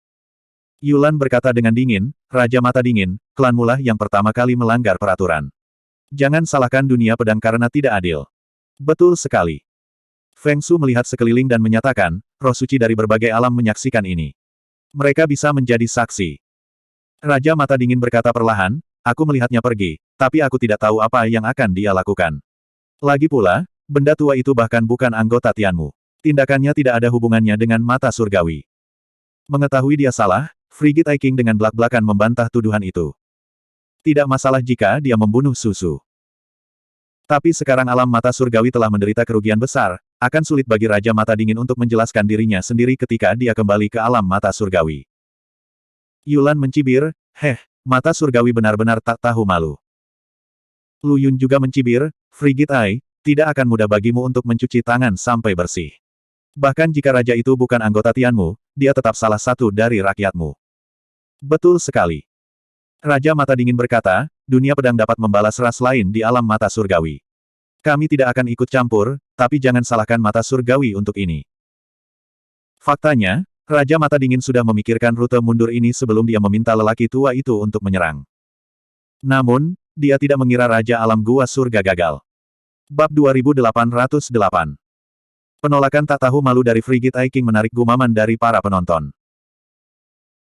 Yulan berkata dengan dingin, Raja Mata Dingin, klanmu lah yang pertama kali melanggar peraturan. Jangan salahkan dunia pedang karena tidak adil. Betul sekali. Feng Shu melihat sekeliling dan menyatakan, roh suci dari berbagai alam menyaksikan ini. Mereka bisa menjadi saksi. Raja Mata Dingin berkata perlahan, aku melihatnya pergi, tapi aku tidak tahu apa yang akan dia lakukan. Lagi pula, benda tua itu bahkan bukan anggota Tianmu. Tindakannya tidak ada hubungannya dengan mata surgawi. Mengetahui dia salah, Frigid Eye King dengan belak-belakan membantah tuduhan itu. Tidak masalah jika dia membunuh Susu. Tapi sekarang alam mata surgawi telah menderita kerugian besar, akan sulit bagi Raja Mata Dingin untuk menjelaskan dirinya sendiri ketika dia kembali ke alam mata surgawi. Yulan mencibir, mata surgawi benar-benar tak tahu malu. Lu Yun juga mencibir, Frigid Eye, tidak akan mudah bagimu untuk mencuci tangan sampai bersih. Bahkan jika raja itu bukan anggota Tianmu, dia tetap salah satu dari rakyatmu. Betul sekali. Raja Mata Dingin berkata, dunia pedang dapat membalas ras lain di alam mata surgawi. Kami tidak akan ikut campur, tapi jangan salahkan mata surgawi untuk ini. Faktanya, Raja Mata Dingin sudah memikirkan rute mundur ini sebelum dia meminta lelaki tua itu untuk menyerang. Namun, dia tidak mengira Raja Alam Gua Surga gagal. Bab 2808. Penolakan tak tahu malu dari Frigid Eye King menarik gumaman dari para penonton.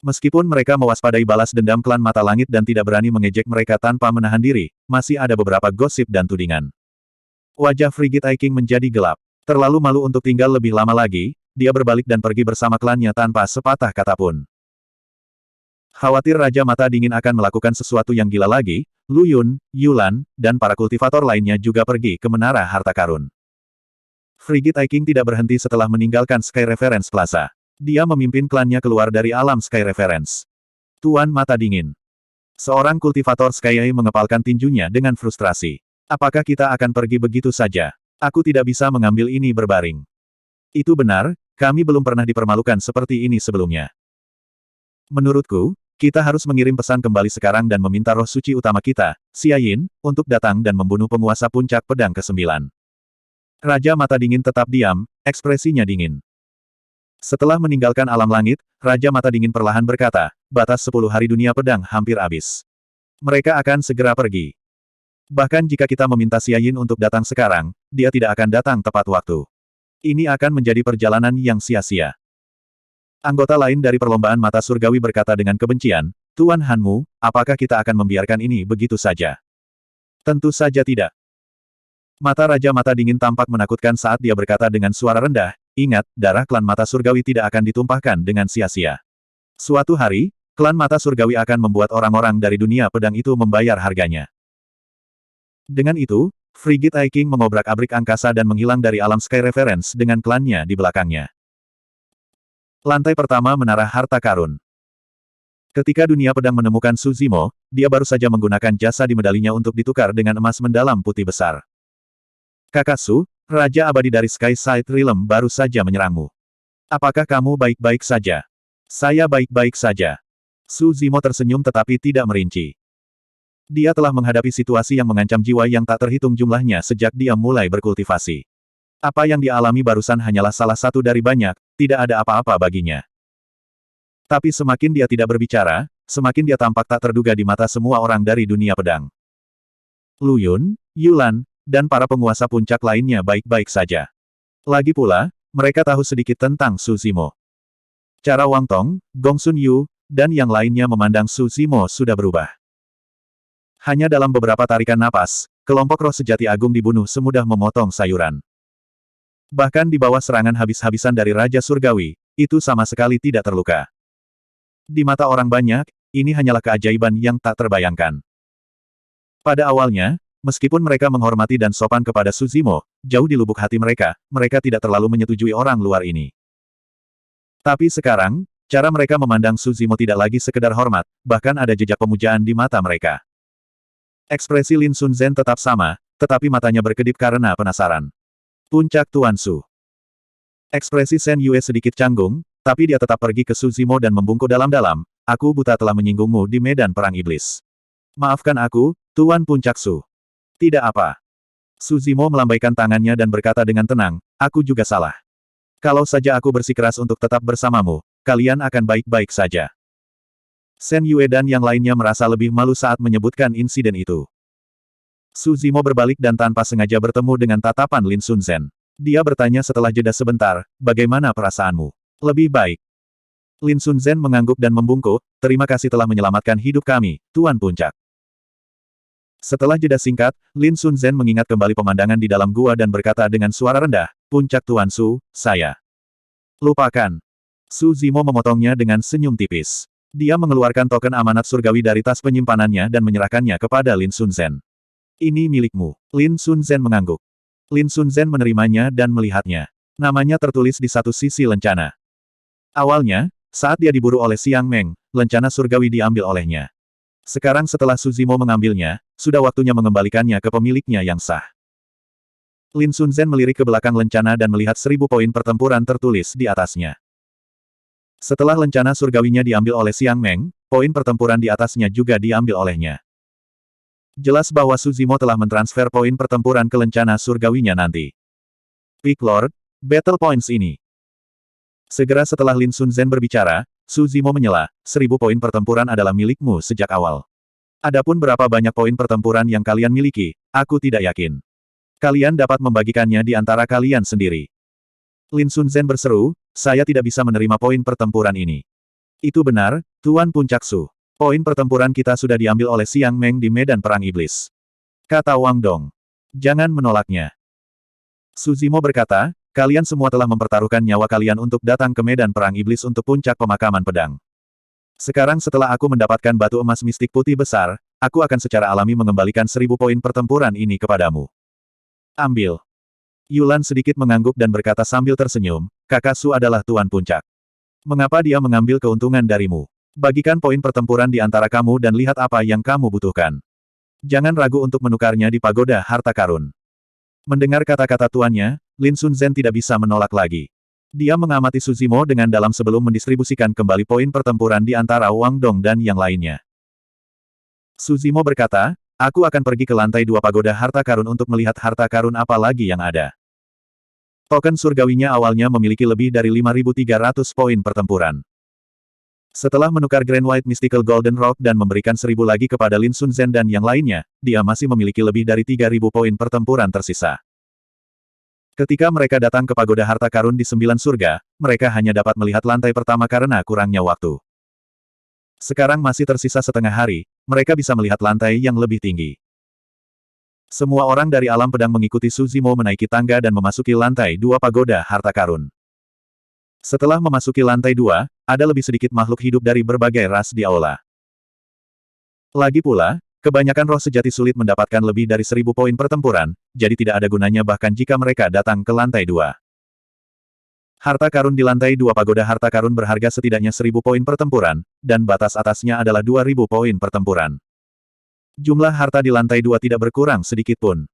Meskipun mereka mewaspadai balas dendam klan Mata Langit dan tidak berani mengejek mereka tanpa menahan diri, masih ada beberapa gosip dan tudingan. Wajah Frigid Eye King menjadi gelap. Terlalu malu untuk tinggal lebih lama lagi, dia berbalik dan pergi bersama klannya tanpa sepatah kata pun. Khawatir Raja Mata Dingin akan melakukan sesuatu yang gila lagi, Lu Yun, Yulan, dan para kultivator lainnya juga pergi ke Menara Harta Karun. Frigid Eye King tidak berhenti setelah meninggalkan Sky Reference Plaza. Dia memimpin klannya keluar dari alam Sky Reference. Tuan Mata Dingin. Seorang kultivator Sky Eye mengepalkan tinjunya dengan frustrasi. Apakah kita akan pergi begitu saja? Aku tidak bisa mengambil ini berbaring. Itu benar, kami belum pernah dipermalukan seperti ini sebelumnya. Menurutku, kita harus mengirim pesan kembali sekarang dan meminta roh suci utama kita, Xia Yin, untuk datang dan membunuh penguasa puncak pedang ke-9. Raja Mata Dingin tetap diam, ekspresinya dingin. Setelah meninggalkan alam langit, Raja Mata Dingin perlahan berkata, batas 10 hari dunia pedang hampir habis. Mereka akan segera pergi. Bahkan jika kita meminta Xia Yin untuk datang sekarang, dia tidak akan datang tepat waktu. Ini akan menjadi perjalanan yang sia-sia. Anggota lain dari perlombaan mata surgawi berkata dengan kebencian, Tuan Hanmu, apakah kita akan membiarkan ini begitu saja? Tentu saja tidak. Mata Raja Mata Dingin tampak menakutkan saat dia berkata dengan suara rendah, ingat, darah klan mata surgawi tidak akan ditumpahkan dengan sia-sia. Suatu hari, klan mata surgawi akan membuat orang-orang dari dunia pedang itu membayar harganya. Dengan itu, Frigid Eye King mengobrak-abrik angkasa dan menghilang dari alam Sky Reference dengan klannya di belakangnya. Lantai pertama Menara Harta Karun. Ketika dunia pedang menemukan Su Zimo, dia baru saja menggunakan jasa di medalinya untuk ditukar dengan emas mendalam putih besar. Kakak Su, Raja Abadi dari Sky Side Realm baru saja menyerangmu. Apakah kamu baik-baik saja? Saya baik-baik saja. Su Zimo tersenyum tetapi tidak merinci. Dia telah menghadapi situasi yang mengancam jiwa yang tak terhitung jumlahnya sejak dia mulai berkultivasi. Apa yang dia alami barusan hanyalah salah satu dari banyak, tidak ada apa-apa baginya. Tapi semakin dia tidak berbicara, semakin dia tampak tak terduga di mata semua orang dari dunia pedang. Lu Yun, Yulan, dan para penguasa puncak lainnya baik-baik saja. Lagi pula, mereka tahu sedikit tentang Su Zimo. Cara Wang Tong, Gong Sun Yu, dan yang lainnya memandang Su Zimo sudah berubah. Hanya dalam beberapa tarikan napas, kelompok roh sejati agung dibunuh semudah memotong sayuran. Bahkan di bawah serangan habis-habisan dari Raja Surgawi, itu sama sekali tidak terluka. Di mata orang banyak, ini hanyalah keajaiban yang tak terbayangkan. Pada awalnya, meskipun mereka menghormati dan sopan kepada Su Zimo, jauh di lubuk hati mereka, mereka tidak terlalu menyetujui orang luar ini. Tapi sekarang, cara mereka memandang Su Zimo tidak lagi sekedar hormat, bahkan ada jejak pemujaan di mata mereka. Ekspresi Lin Sun Zhen tetap sama, tetapi matanya berkedip karena penasaran. Puncak Tuan Su. Ekspresi Shen Yue sedikit canggung, tapi dia tetap pergi ke Su Zimo dan membungkuk dalam-dalam, aku buta telah menyinggungmu di medan perang iblis. Maafkan aku, Tuan Puncak Su. Tidak apa. Su Zimo melambaikan tangannya dan berkata dengan tenang, aku juga salah. Kalau saja aku bersikeras untuk tetap bersamamu, kalian akan baik-baik saja. Shen Yue dan yang lainnya merasa lebih malu saat menyebutkan insiden itu. Su Zimo berbalik dan tanpa sengaja bertemu dengan tatapan Lin Sun Zhen. Dia bertanya setelah jeda sebentar, bagaimana perasaanmu? Lebih baik. Lin Sun Zhen mengangguk dan membungkuk, terima kasih telah menyelamatkan hidup kami, Tuan Puncak. Setelah jeda singkat, Lin Sun Zhen mengingat kembali pemandangan di dalam gua dan berkata dengan suara rendah, Puncak Tuan Su, saya. Lupakan. Su Zimo memotongnya dengan senyum tipis. Dia mengeluarkan token amanat surgawi dari tas penyimpanannya dan menyerahkannya kepada Lin Sun Zhen. Ini milikmu. Lin Sun Zhen mengangguk. Lin Sun Zhen menerimanya dan melihatnya. Namanya tertulis di satu sisi lencana. Awalnya, saat dia diburu oleh Xiang Meng, lencana surgawi diambil olehnya. Sekarang setelah Su Zimo mengambilnya, sudah waktunya mengembalikannya ke pemiliknya yang sah. Lin Sun Zhen melirik ke belakang lencana dan melihat 1000 poin pertempuran tertulis di atasnya. Setelah lencana surgawinya diambil oleh Xiang Meng, poin pertempuran di atasnya juga diambil olehnya. Jelas bahwa Su Zimo telah mentransfer poin pertempuran ke lencana surgawinya nanti. Peak Lord, Battle Points ini. Segera setelah Lin Sun Zhen berbicara, Su Zimo menyela, 1000 poin pertempuran adalah milikmu sejak awal. Adapun berapa banyak poin pertempuran yang kalian miliki, aku tidak yakin. Kalian dapat membagikannya di antara kalian sendiri. Lin Sun Zhen berseru, saya tidak bisa menerima poin pertempuran ini. Itu benar, Tuan Puncak Su. Poin pertempuran kita sudah diambil oleh Xiang Meng di medan perang iblis. Kata Wang Dong. Jangan menolaknya. Su Zimo berkata, kalian semua telah mempertaruhkan nyawa kalian untuk datang ke medan perang iblis untuk puncak pemakaman pedang. Sekarang setelah aku mendapatkan batu emas mistik putih besar, aku akan secara alami mengembalikan 1000 poin pertempuran ini kepadamu. Ambil. Yulan sedikit mengangguk dan berkata sambil tersenyum, kakak Su adalah Tuan Puncak. Mengapa dia mengambil keuntungan darimu? Bagikan poin pertempuran di antara kamu dan lihat apa yang kamu butuhkan. Jangan ragu untuk menukarnya di pagoda harta karun. Mendengar kata-kata tuannya, Lin Sun Zhen tidak bisa menolak lagi. Dia mengamati Su Zimo dengan dalam sebelum mendistribusikan kembali poin pertempuran di antara Wang Dong dan yang lainnya. Su Zimo berkata, aku akan pergi ke lantai 2 pagoda harta karun untuk melihat harta karun apa lagi yang ada. Token surgawinya awalnya memiliki lebih dari 5.300 poin pertempuran. Setelah menukar Grand White Mystical Golden Rock dan memberikan 1000 lagi kepada Lin Sun Zhen dan yang lainnya, dia masih memiliki lebih dari 3000 poin pertempuran tersisa. Ketika mereka datang ke pagoda harta karun di 9 surga, mereka hanya dapat melihat lantai pertama karena kurangnya waktu. Sekarang masih tersisa setengah hari, mereka bisa melihat lantai yang lebih tinggi. Semua orang dari alam pedang mengikuti Su Zimo menaiki tangga dan memasuki lantai 2 pagoda harta karun. Setelah memasuki lantai 2, ada lebih sedikit makhluk hidup dari berbagai ras di aula. Lagi pula, kebanyakan roh sejati sulit mendapatkan lebih dari 1000 poin pertempuran, jadi tidak ada gunanya bahkan jika mereka datang ke lantai 2. Harta karun di lantai 2 pagoda harta karun berharga setidaknya 1000 poin pertempuran, dan batas atasnya adalah 2000 poin pertempuran. Jumlah harta di lantai 2 tidak berkurang sedikit pun.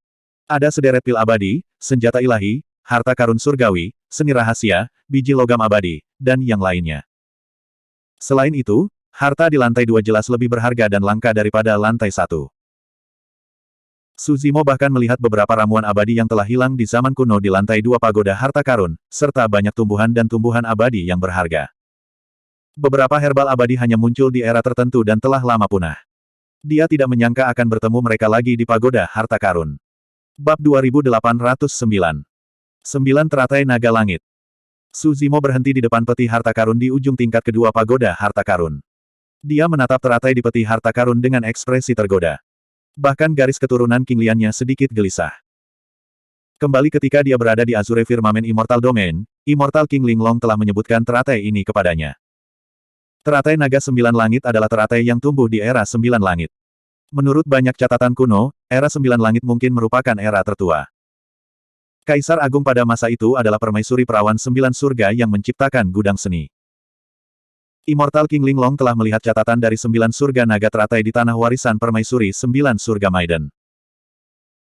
Ada sederet pil abadi, senjata ilahi, harta karun surgawi, seni rahasia, biji logam abadi, dan yang lainnya. Selain itu, harta di lantai 2 jelas lebih berharga dan langka daripada lantai 1. Su Zimo bahkan melihat beberapa ramuan abadi yang telah hilang di zaman kuno di lantai 2 pagoda harta karun, serta banyak tumbuhan dan tumbuhan abadi yang berharga. Beberapa herbal abadi hanya muncul di era tertentu dan telah lama punah. Dia tidak menyangka akan bertemu mereka lagi di pagoda harta karun. Bab 2809. 9 teratai naga langit. Su Zimo berhenti di depan peti harta karun di ujung tingkat kedua pagoda harta karun. Dia menatap teratai di peti harta karun dengan ekspresi tergoda. Bahkan garis keturunan King Liannya sedikit gelisah. Kembali ketika dia berada di Azure Firmament Immortal Domain, Immortal King Linglong telah menyebutkan teratai ini kepadanya. Teratai naga 9 langit adalah teratai yang tumbuh di era 9 langit. Menurut banyak catatan kuno, era 9 langit mungkin merupakan era tertua. Kaisar Agung pada masa itu adalah permaisuri perawan 9 surga yang menciptakan gudang seni. Immortal King Linglong telah melihat catatan dari 9 surga naga teratai di tanah warisan permaisuri 9 surga Maiden.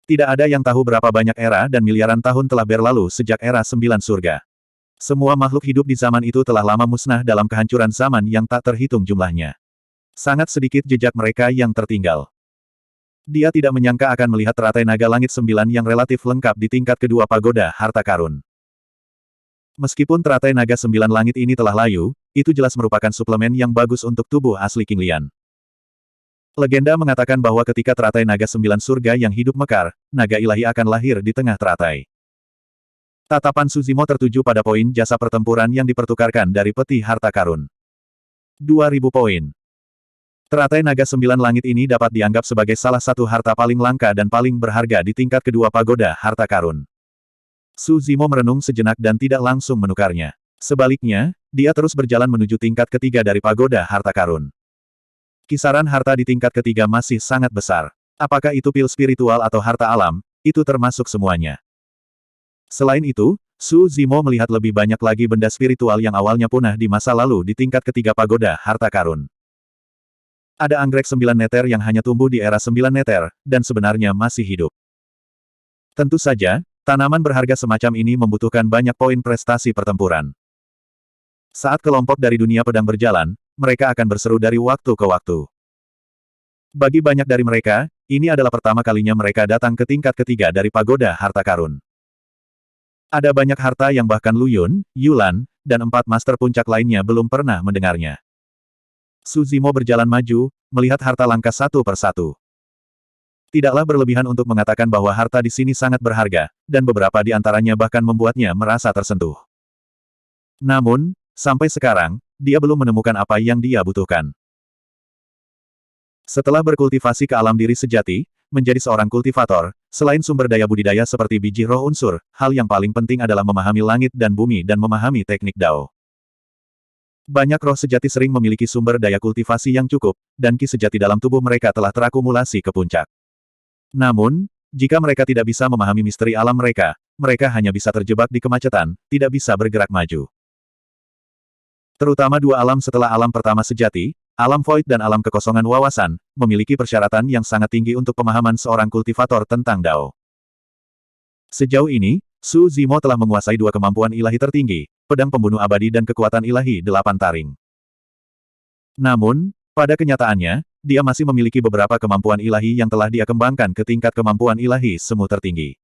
Tidak ada yang tahu berapa banyak era dan miliaran tahun telah berlalu sejak era 9 surga. Semua makhluk hidup di zaman itu telah lama musnah dalam kehancuran zaman yang tak terhitung jumlahnya. Sangat sedikit jejak mereka yang tertinggal. Dia tidak menyangka akan melihat teratai naga langit 9 yang relatif lengkap di tingkat kedua pagoda harta karun. Meskipun teratai naga 9 langit ini telah layu, itu jelas merupakan suplemen yang bagus untuk tubuh asli King Lian. Legenda mengatakan bahwa ketika teratai naga 9 surga yang hidup mekar, naga ilahi akan lahir di tengah teratai. Tatapan Su Zimo tertuju pada poin jasa pertempuran yang dipertukarkan dari peti harta karun. 2.000 poin. Teratai naga 9 langit ini dapat dianggap sebagai salah satu harta paling langka dan paling berharga di tingkat kedua pagoda harta karun. Su Zimo merenung sejenak dan tidak langsung menukarnya. Sebaliknya, dia terus berjalan menuju tingkat ketiga dari pagoda harta karun. Kisaran harta di tingkat ketiga masih sangat besar. Apakah itu pil spiritual atau harta alam, itu termasuk semuanya. Selain itu, Su Zimo melihat lebih banyak lagi benda spiritual yang awalnya punah di masa lalu di tingkat ketiga pagoda harta karun. Ada anggrek 9 neter yang hanya tumbuh di era 9 neter, dan sebenarnya masih hidup. Tentu saja, tanaman berharga semacam ini membutuhkan banyak poin prestasi pertempuran. Saat kelompok dari dunia pedang berjalan, mereka akan berseru dari waktu ke waktu. Bagi banyak dari mereka, ini adalah pertama kalinya mereka datang ke tingkat ketiga dari pagoda harta karun. Ada banyak harta yang bahkan Lu Yun, Yulan, dan 4 master puncak lainnya belum pernah mendengarnya. Su Zimo berjalan maju, melihat harta langka satu per satu. Tidaklah berlebihan untuk mengatakan bahwa harta di sini sangat berharga, dan beberapa di antaranya bahkan membuatnya merasa tersentuh. Namun, sampai sekarang, dia belum menemukan apa yang dia butuhkan. Setelah berkultivasi ke alam diri sejati, menjadi seorang kultivator, selain sumber daya budidaya seperti biji roh unsur, hal yang paling penting adalah memahami langit dan bumi dan memahami teknik Dao. Banyak roh sejati sering memiliki sumber daya kultivasi yang cukup, dan ki sejati dalam tubuh mereka telah terakumulasi ke puncak. Namun, jika mereka tidak bisa memahami misteri alam mereka, mereka hanya bisa terjebak di kemacetan, tidak bisa bergerak maju. Terutama dua alam setelah alam pertama sejati, alam void dan alam kekosongan wawasan, memiliki persyaratan yang sangat tinggi untuk pemahaman seorang kultivator tentang Dao. Sejauh ini, Su Zimo telah menguasai dua kemampuan ilahi tertinggi, pedang pembunuh abadi dan kekuatan ilahi 8 taring. Namun, pada kenyataannya, dia masih memiliki beberapa kemampuan ilahi yang telah dia kembangkan ke tingkat kemampuan ilahi semu tertinggi.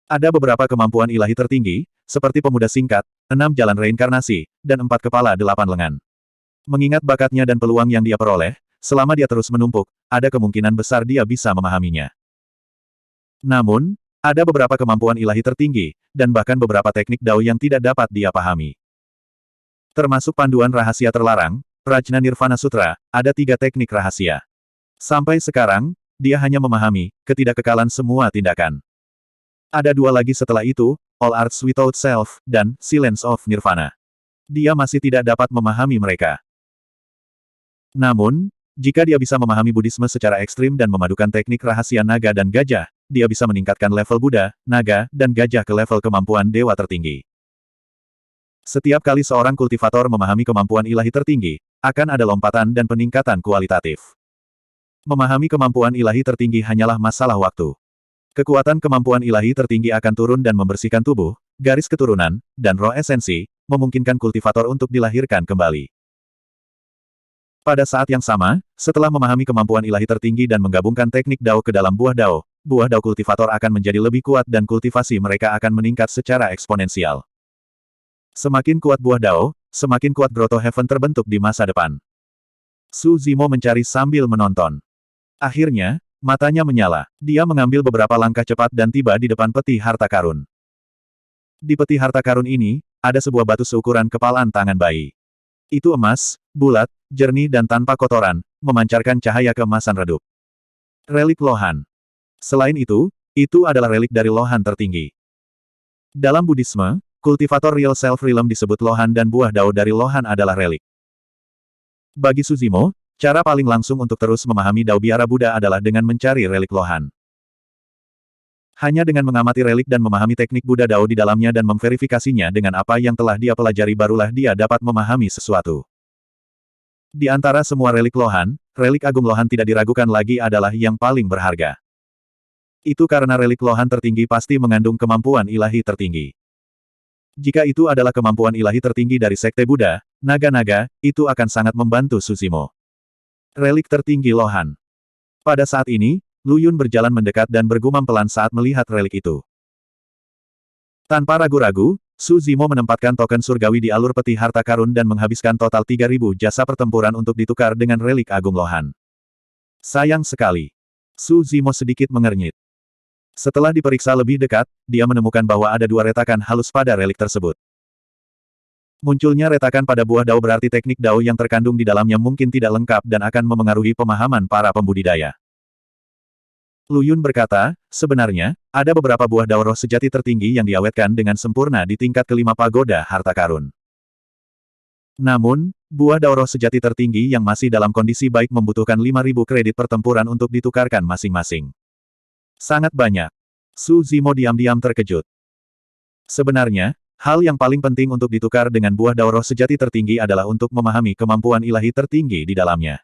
Ada beberapa kemampuan ilahi tertinggi, seperti pemuda singkat, 6 jalan reinkarnasi, dan 4 kepala 8 lengan. Mengingat bakatnya dan peluang yang dia peroleh, selama dia terus menumpuk, ada kemungkinan besar dia bisa memahaminya. Namun, ada beberapa kemampuan ilahi tertinggi, dan bahkan beberapa teknik Dao yang tidak dapat dia pahami. Termasuk panduan rahasia terlarang, Prajna Nirvana Sutra, ada 3 teknik rahasia. Sampai sekarang, dia hanya memahami ketidakkekalan semua tindakan. Ada 2 lagi setelah itu, All Arts Without Self, dan Silence of Nirvana. Dia masih tidak dapat memahami mereka. Namun, jika dia bisa memahami Buddhisme secara ekstrim dan memadukan teknik rahasia naga dan gajah, dia bisa meningkatkan level Buddha, naga, dan gajah ke level kemampuan dewa tertinggi. Setiap kali seorang kultivator memahami kemampuan ilahi tertinggi, akan ada lompatan dan peningkatan kualitatif. Memahami kemampuan ilahi tertinggi hanyalah masalah waktu. Kekuatan kemampuan ilahi tertinggi akan turun dan membersihkan tubuh, garis keturunan, dan roh esensi, memungkinkan kultivator untuk dilahirkan kembali. Pada saat yang sama, setelah memahami kemampuan ilahi tertinggi dan menggabungkan teknik Dao ke dalam buah Dao kultivator akan menjadi lebih kuat dan kultivasi mereka akan meningkat secara eksponensial. Semakin kuat buah Dao, semakin kuat Grotto Heaven terbentuk di masa depan. Su Zimo mencari sambil menonton. Akhirnya, matanya menyala. Dia mengambil beberapa langkah cepat dan tiba di depan peti harta karun. Di peti harta karun ini, ada sebuah batu seukuran kepalan tangan bayi. Itu emas, bulat, jernih dan tanpa kotoran, memancarkan cahaya keemasan redup. Relik Lohan. Selain itu adalah relik dari Lohan tertinggi. Dalam Buddhisme, kultivator Real Self Realm disebut Lohan dan buah Dao dari Lohan adalah relik. Bagi Su Zimo, cara paling langsung untuk terus memahami Dao biara Buddha adalah dengan mencari relik Lohan. Hanya dengan mengamati relik dan memahami teknik Buddha Dao di dalamnya dan memverifikasinya dengan apa yang telah dia pelajari barulah dia dapat memahami sesuatu. Di antara semua relik Lohan, relik Agung Lohan tidak diragukan lagi adalah yang paling berharga. Itu karena relik Lohan tertinggi pasti mengandung kemampuan ilahi tertinggi. Jika itu adalah kemampuan ilahi tertinggi dari Sekte Buddha, naga-naga, itu akan sangat membantu Su Zimo. Relik tertinggi Lohan. Pada saat ini, Lu Yun berjalan mendekat dan bergumam pelan saat melihat relik itu. Tanpa ragu-ragu, Su Zimo menempatkan token surgawi di alur peti harta karun dan menghabiskan total 3.000 jasa pertempuran untuk ditukar dengan relik Agung Lohan. Sayang sekali. Su Zimo sedikit mengernyit. Setelah diperiksa lebih dekat, dia menemukan bahwa ada 2 retakan halus pada relik tersebut. Munculnya retakan pada buah dao berarti teknik dao yang terkandung di dalamnya mungkin tidak lengkap dan akan memengaruhi pemahaman para pembudidaya. Lu Yun berkata, sebenarnya, ada beberapa buah dao roh sejati tertinggi yang diawetkan dengan sempurna di tingkat kelima pagoda harta karun. Namun, buah dao roh sejati tertinggi yang masih dalam kondisi baik membutuhkan 5.000 kredit pertempuran untuk ditukarkan masing-masing. Sangat banyak. Su Zimo diam-diam terkejut. Sebenarnya, hal yang paling penting untuk ditukar dengan buah dao roh sejati tertinggi adalah untuk memahami kemampuan ilahi tertinggi di dalamnya.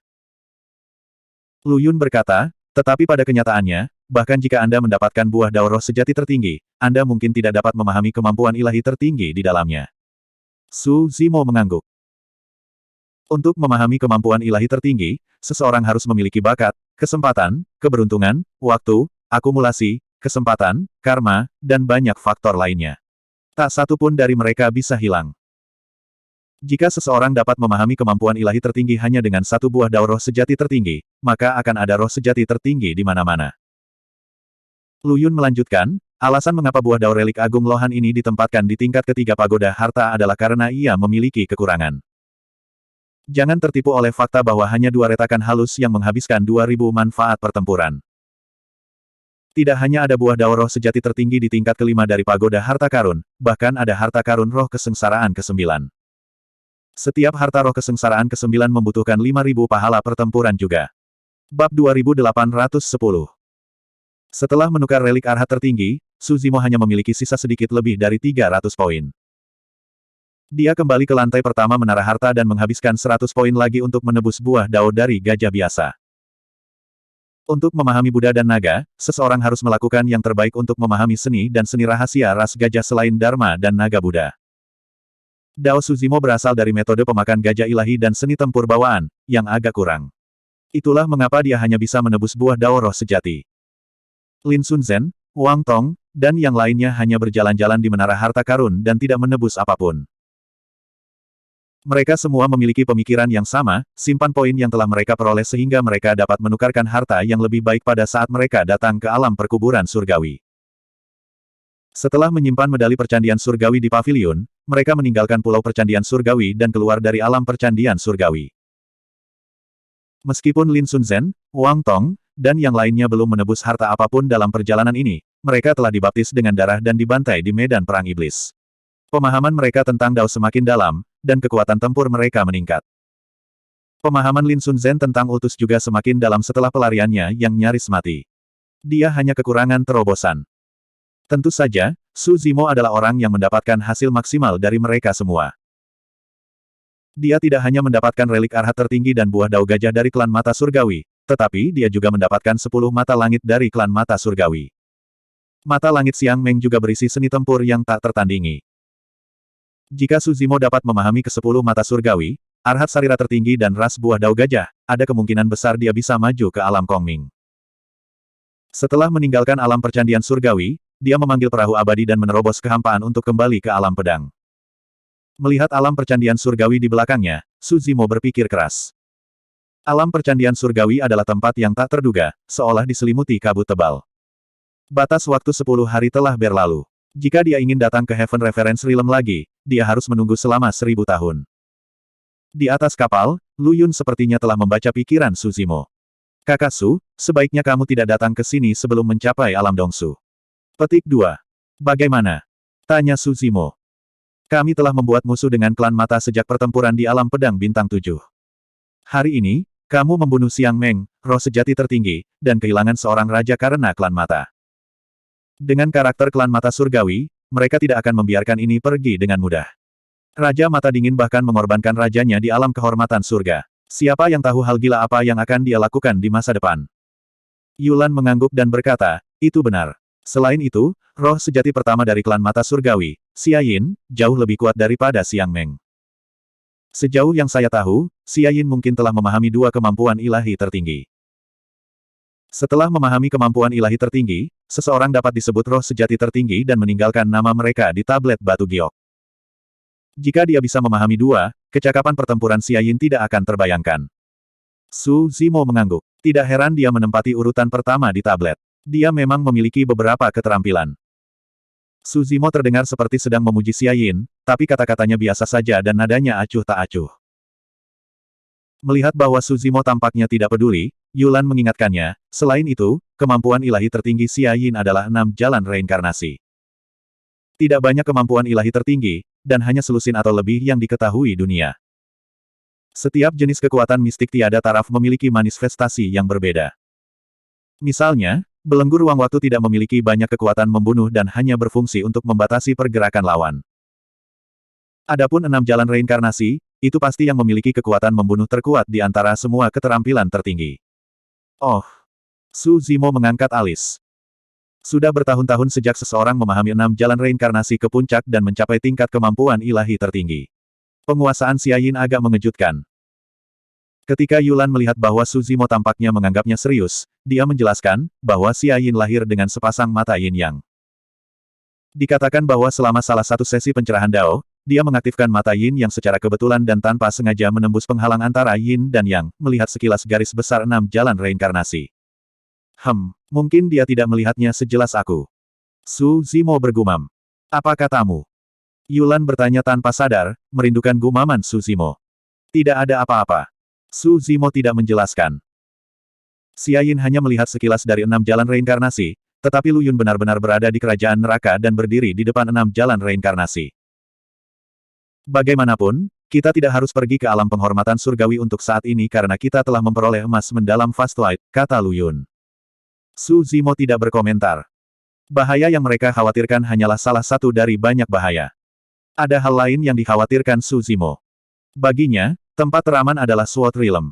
Lu Yun berkata, tetapi pada kenyataannya, bahkan jika Anda mendapatkan buah dao roh sejati tertinggi, Anda mungkin tidak dapat memahami kemampuan ilahi tertinggi di dalamnya. Su Zimo mengangguk. Untuk memahami kemampuan ilahi tertinggi, seseorang harus memiliki bakat, kesempatan, keberuntungan, waktu, akumulasi, kesempatan, karma, dan banyak faktor lainnya. Tak satu pun dari mereka bisa hilang. Jika seseorang dapat memahami kemampuan ilahi tertinggi hanya dengan satu buah dao roh sejati tertinggi, maka akan ada roh sejati tertinggi di mana-mana. Lu Yun melanjutkan, alasan mengapa buah dao relik agung lohan ini ditempatkan di tingkat ketiga pagoda harta adalah karena ia memiliki kekurangan. Jangan tertipu oleh fakta bahwa hanya dua retakan halus yang menghabiskan 2.000 manfaat pertempuran. Tidak hanya ada buah dao roh sejati tertinggi di tingkat kelima dari pagoda harta karun, bahkan ada harta karun roh kesengsaraan ke-9. Setiap harta roh kesengsaraan ke-9 membutuhkan 5.000 pahala pertempuran juga. Bab 2810. Setelah menukar relik arhat tertinggi, Su Zimo hanya memiliki sisa sedikit lebih dari 300 poin. Dia kembali ke lantai pertama menara harta dan menghabiskan 100 poin lagi untuk menebus buah dao dari gajah biasa. Untuk memahami Buddha dan naga, seseorang harus melakukan yang terbaik untuk memahami seni dan seni rahasia ras gajah selain Dharma dan naga Buddha. Dao Su Zimo berasal dari metode pemakan gajah ilahi dan seni tempur bawaan, yang agak kurang. Itulah mengapa dia hanya bisa menebus buah dao roh sejati. Lin Sun Zhen, Wang Tong, dan yang lainnya hanya berjalan-jalan di menara harta karun dan tidak menebus apapun. Mereka semua memiliki pemikiran yang sama, simpan poin yang telah mereka peroleh sehingga mereka dapat menukarkan harta yang lebih baik pada saat mereka datang ke alam perkuburan surgawi. Setelah menyimpan medali percandian surgawi di pavilion, mereka meninggalkan pulau percandian surgawi dan keluar dari alam percandian surgawi. Meskipun Lin Sun Zhen, Wang Tong, dan yang lainnya belum menebus harta apapun dalam perjalanan ini, mereka telah dibaptis dengan darah dan dibantai di medan perang iblis. Pemahaman mereka tentang Dao semakin dalam, dan kekuatan tempur mereka meningkat. Pemahaman Lin Sun Zhen tentang utus juga semakin dalam setelah pelariannya yang nyaris mati. Dia hanya kekurangan terobosan. Tentu saja, Su Zimo adalah orang yang mendapatkan hasil maksimal dari mereka semua. Dia tidak hanya mendapatkan relik arhat tertinggi dan buah dao gajah dari klan mata surgawi, tetapi dia juga mendapatkan 10 mata langit dari klan mata surgawi. Mata langit Siang Meng juga berisi seni tempur yang tak tertandingi. Jika Su Zimo dapat memahami ke-10 mata surgawi, arhat sarira tertinggi dan ras buah dao gajah, ada kemungkinan besar dia bisa maju ke alam Kongming. Setelah meninggalkan alam percandian surgawi, dia memanggil perahu abadi dan menerobos kehampaan untuk kembali ke alam pedang. Melihat alam percandian surgawi di belakangnya, Su Zimo berpikir keras. Alam percandian surgawi adalah tempat yang tak terduga, seolah diselimuti kabut tebal. Batas waktu 10 hari telah berlalu. Jika dia ingin datang ke Heaven Reference Realm lagi, dia harus menunggu selama 1000 tahun. Di atas kapal, Lu Yun sepertinya telah membaca pikiran Su Zimo. Kakak Su, sebaiknya kamu tidak datang ke sini sebelum mencapai alam Dongsu. Petik 2. Bagaimana? Tanya Su Zimo. Kami telah membuat musuh dengan klan mata sejak pertempuran di alam pedang bintang 7. Hari ini, kamu membunuh Siang Meng, roh sejati tertinggi, dan kehilangan seorang raja karena klan mata. Dengan karakter klan mata surgawi, mereka tidak akan membiarkan ini pergi dengan mudah. Raja mata dingin bahkan mengorbankan rajanya di alam kehormatan surga. Siapa yang tahu hal gila apa yang akan dia lakukan di masa depan? Yulan mengangguk dan berkata, itu benar. Selain itu, roh sejati pertama dari klan mata surgawi, Xia Yin, jauh lebih kuat daripada Siang Meng. Sejauh yang saya tahu, Xia Yin mungkin telah memahami 2 kemampuan ilahi tertinggi. Setelah memahami kemampuan ilahi tertinggi, seseorang dapat disebut roh sejati tertinggi dan meninggalkan nama mereka di tablet batu giok. Jika dia bisa memahami 2, kecakapan pertempuran Xia Yin tidak akan terbayangkan. Su Zimo mengangguk. Tidak heran dia menempati urutan pertama di tablet. Dia memang memiliki beberapa keterampilan. Su Zimo terdengar seperti sedang memuji Xia Yin, tapi kata-katanya biasa saja dan nadanya acuh tak acuh. Melihat bahwa Su Zimo tampaknya tidak peduli, Yulan mengingatkannya, selain itu, kemampuan ilahi tertinggi Xia Yin adalah 6 jalan reinkarnasi. Tidak banyak kemampuan ilahi tertinggi, dan hanya selusin atau lebih yang diketahui dunia. Setiap jenis kekuatan mistik tiada taraf memiliki manifestasi yang berbeda. Misalnya, belenggu ruang waktu tidak memiliki banyak kekuatan membunuh dan hanya berfungsi untuk membatasi pergerakan lawan. Adapun 6 jalan reinkarnasi, itu pasti yang memiliki kekuatan membunuh terkuat di antara semua keterampilan tertinggi. Oh! Su Zimo mengangkat alis. Sudah bertahun-tahun sejak seseorang memahami 6 jalan reinkarnasi ke puncak dan mencapai tingkat kemampuan ilahi tertinggi. Penguasaan Xia Yin agak mengejutkan. Ketika Yulan melihat bahwa Su Zimo tampaknya menganggapnya serius, dia menjelaskan, bahwa Xia Yin lahir dengan sepasang mata Yin Yang. Dikatakan bahwa selama salah satu sesi pencerahan Dao, dia mengaktifkan mata Yin Yang secara kebetulan dan tanpa sengaja menembus penghalang antara Yin dan Yang, melihat sekilas garis besar 6 jalan reinkarnasi. Mungkin dia tidak melihatnya sejelas aku. Su Zimo bergumam. Apa katamu? Yulan bertanya tanpa sadar, merindukan gumaman Su Zimo. Tidak ada apa-apa. Su Zimo tidak menjelaskan. Xia Yin hanya melihat sekilas dari 6 jalan reinkarnasi, tetapi Lu Yun benar-benar berada di kerajaan neraka dan berdiri di depan 6 jalan reinkarnasi. Bagaimanapun, kita tidak harus pergi ke alam penghormatan surgawi untuk saat ini karena kita telah memperoleh emas mendalam Fast Light, kata Lu Yun. Su Zimo tidak berkomentar. Bahaya yang mereka khawatirkan hanyalah salah satu dari banyak bahaya. Ada hal lain yang dikhawatirkan Su Zimo. Baginya, tempat teraman adalah Sword Realm.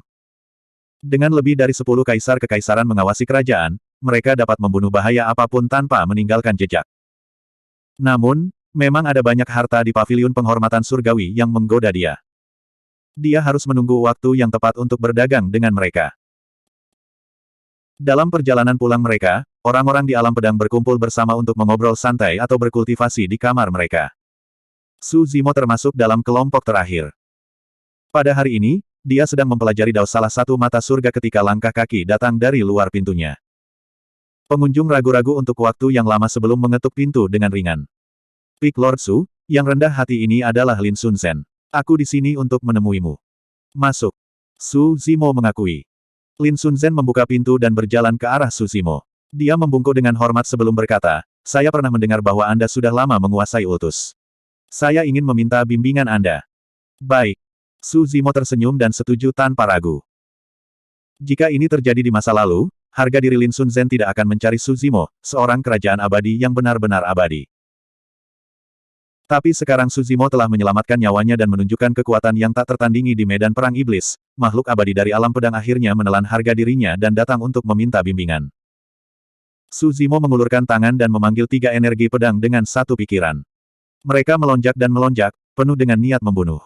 Dengan lebih dari 10 kaisar kekaisaran mengawasi kerajaan, mereka dapat membunuh bahaya apapun tanpa meninggalkan jejak. Namun, memang ada banyak harta di paviliun penghormatan surgawi yang menggoda dia. Dia harus menunggu waktu yang tepat untuk berdagang dengan mereka. Dalam perjalanan pulang mereka, orang-orang di alam pedang berkumpul bersama untuk mengobrol santai atau berkultivasi di kamar mereka. Su Zimo termasuk dalam kelompok terakhir. Pada hari ini, dia sedang mempelajari Dao salah satu mata surga ketika langkah kaki datang dari luar pintunya. Pengunjung ragu-ragu untuk waktu yang lama sebelum mengetuk pintu dengan ringan. Pik Lord Su, yang rendah hati ini adalah Lin Sunzen. Aku di sini untuk menemuimu. Masuk. Su Zimo mengakui. Lin Sunzen membuka pintu dan berjalan ke arah Su Zimo. Dia membungkuk dengan hormat sebelum berkata, saya pernah mendengar bahwa Anda sudah lama menguasai ultus. Saya ingin meminta bimbingan Anda. Baik. Su Zimo tersenyum dan setuju tanpa ragu. Jika ini terjadi di masa lalu, harga diri Lin Sunzen tidak akan mencari Su Zimo, seorang kerajaan abadi yang benar-benar abadi. Tapi sekarang Su Zimo telah menyelamatkan nyawanya dan menunjukkan kekuatan yang tak tertandingi di medan perang iblis, makhluk abadi dari alam pedang akhirnya menelan harga dirinya dan datang untuk meminta bimbingan. Su Zimo mengulurkan tangan dan memanggil 3 energi pedang dengan satu pikiran. Mereka melonjak dan melonjak, penuh dengan niat membunuh.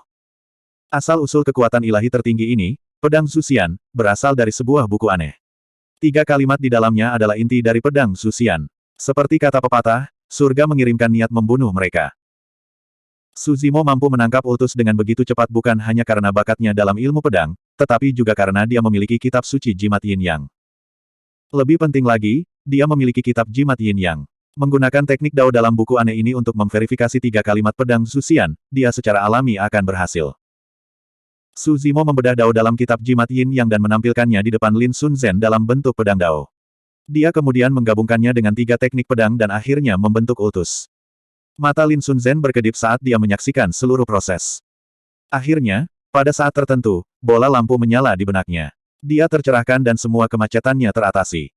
Asal-usul kekuatan ilahi tertinggi ini, pedang Zuxian, berasal dari sebuah buku aneh. 3 kalimat di dalamnya adalah inti dari pedang Zuxian. Seperti kata pepatah, surga mengirimkan niat membunuh mereka. Su Zimo mampu menangkap ultus dengan begitu cepat bukan hanya karena bakatnya dalam ilmu pedang, tetapi juga karena dia memiliki kitab suci jimat Yin Yang. Lebih penting lagi, dia memiliki kitab jimat Yin Yang. Menggunakan teknik Dao dalam buku aneh ini untuk memverifikasi 3 kalimat pedang Zuxian, dia secara alami akan berhasil. Su Zimo membedah Dao dalam kitab jimat Yin Yang dan menampilkannya di depan Lin Sunzen dalam bentuk pedang Dao. Dia kemudian menggabungkannya dengan 3 teknik pedang dan akhirnya membentuk ultus. Mata Lin Sunzen berkedip saat dia menyaksikan seluruh proses. Akhirnya, pada saat tertentu, bola lampu menyala di benaknya. Dia tercerahkan dan semua kemacetannya teratasi.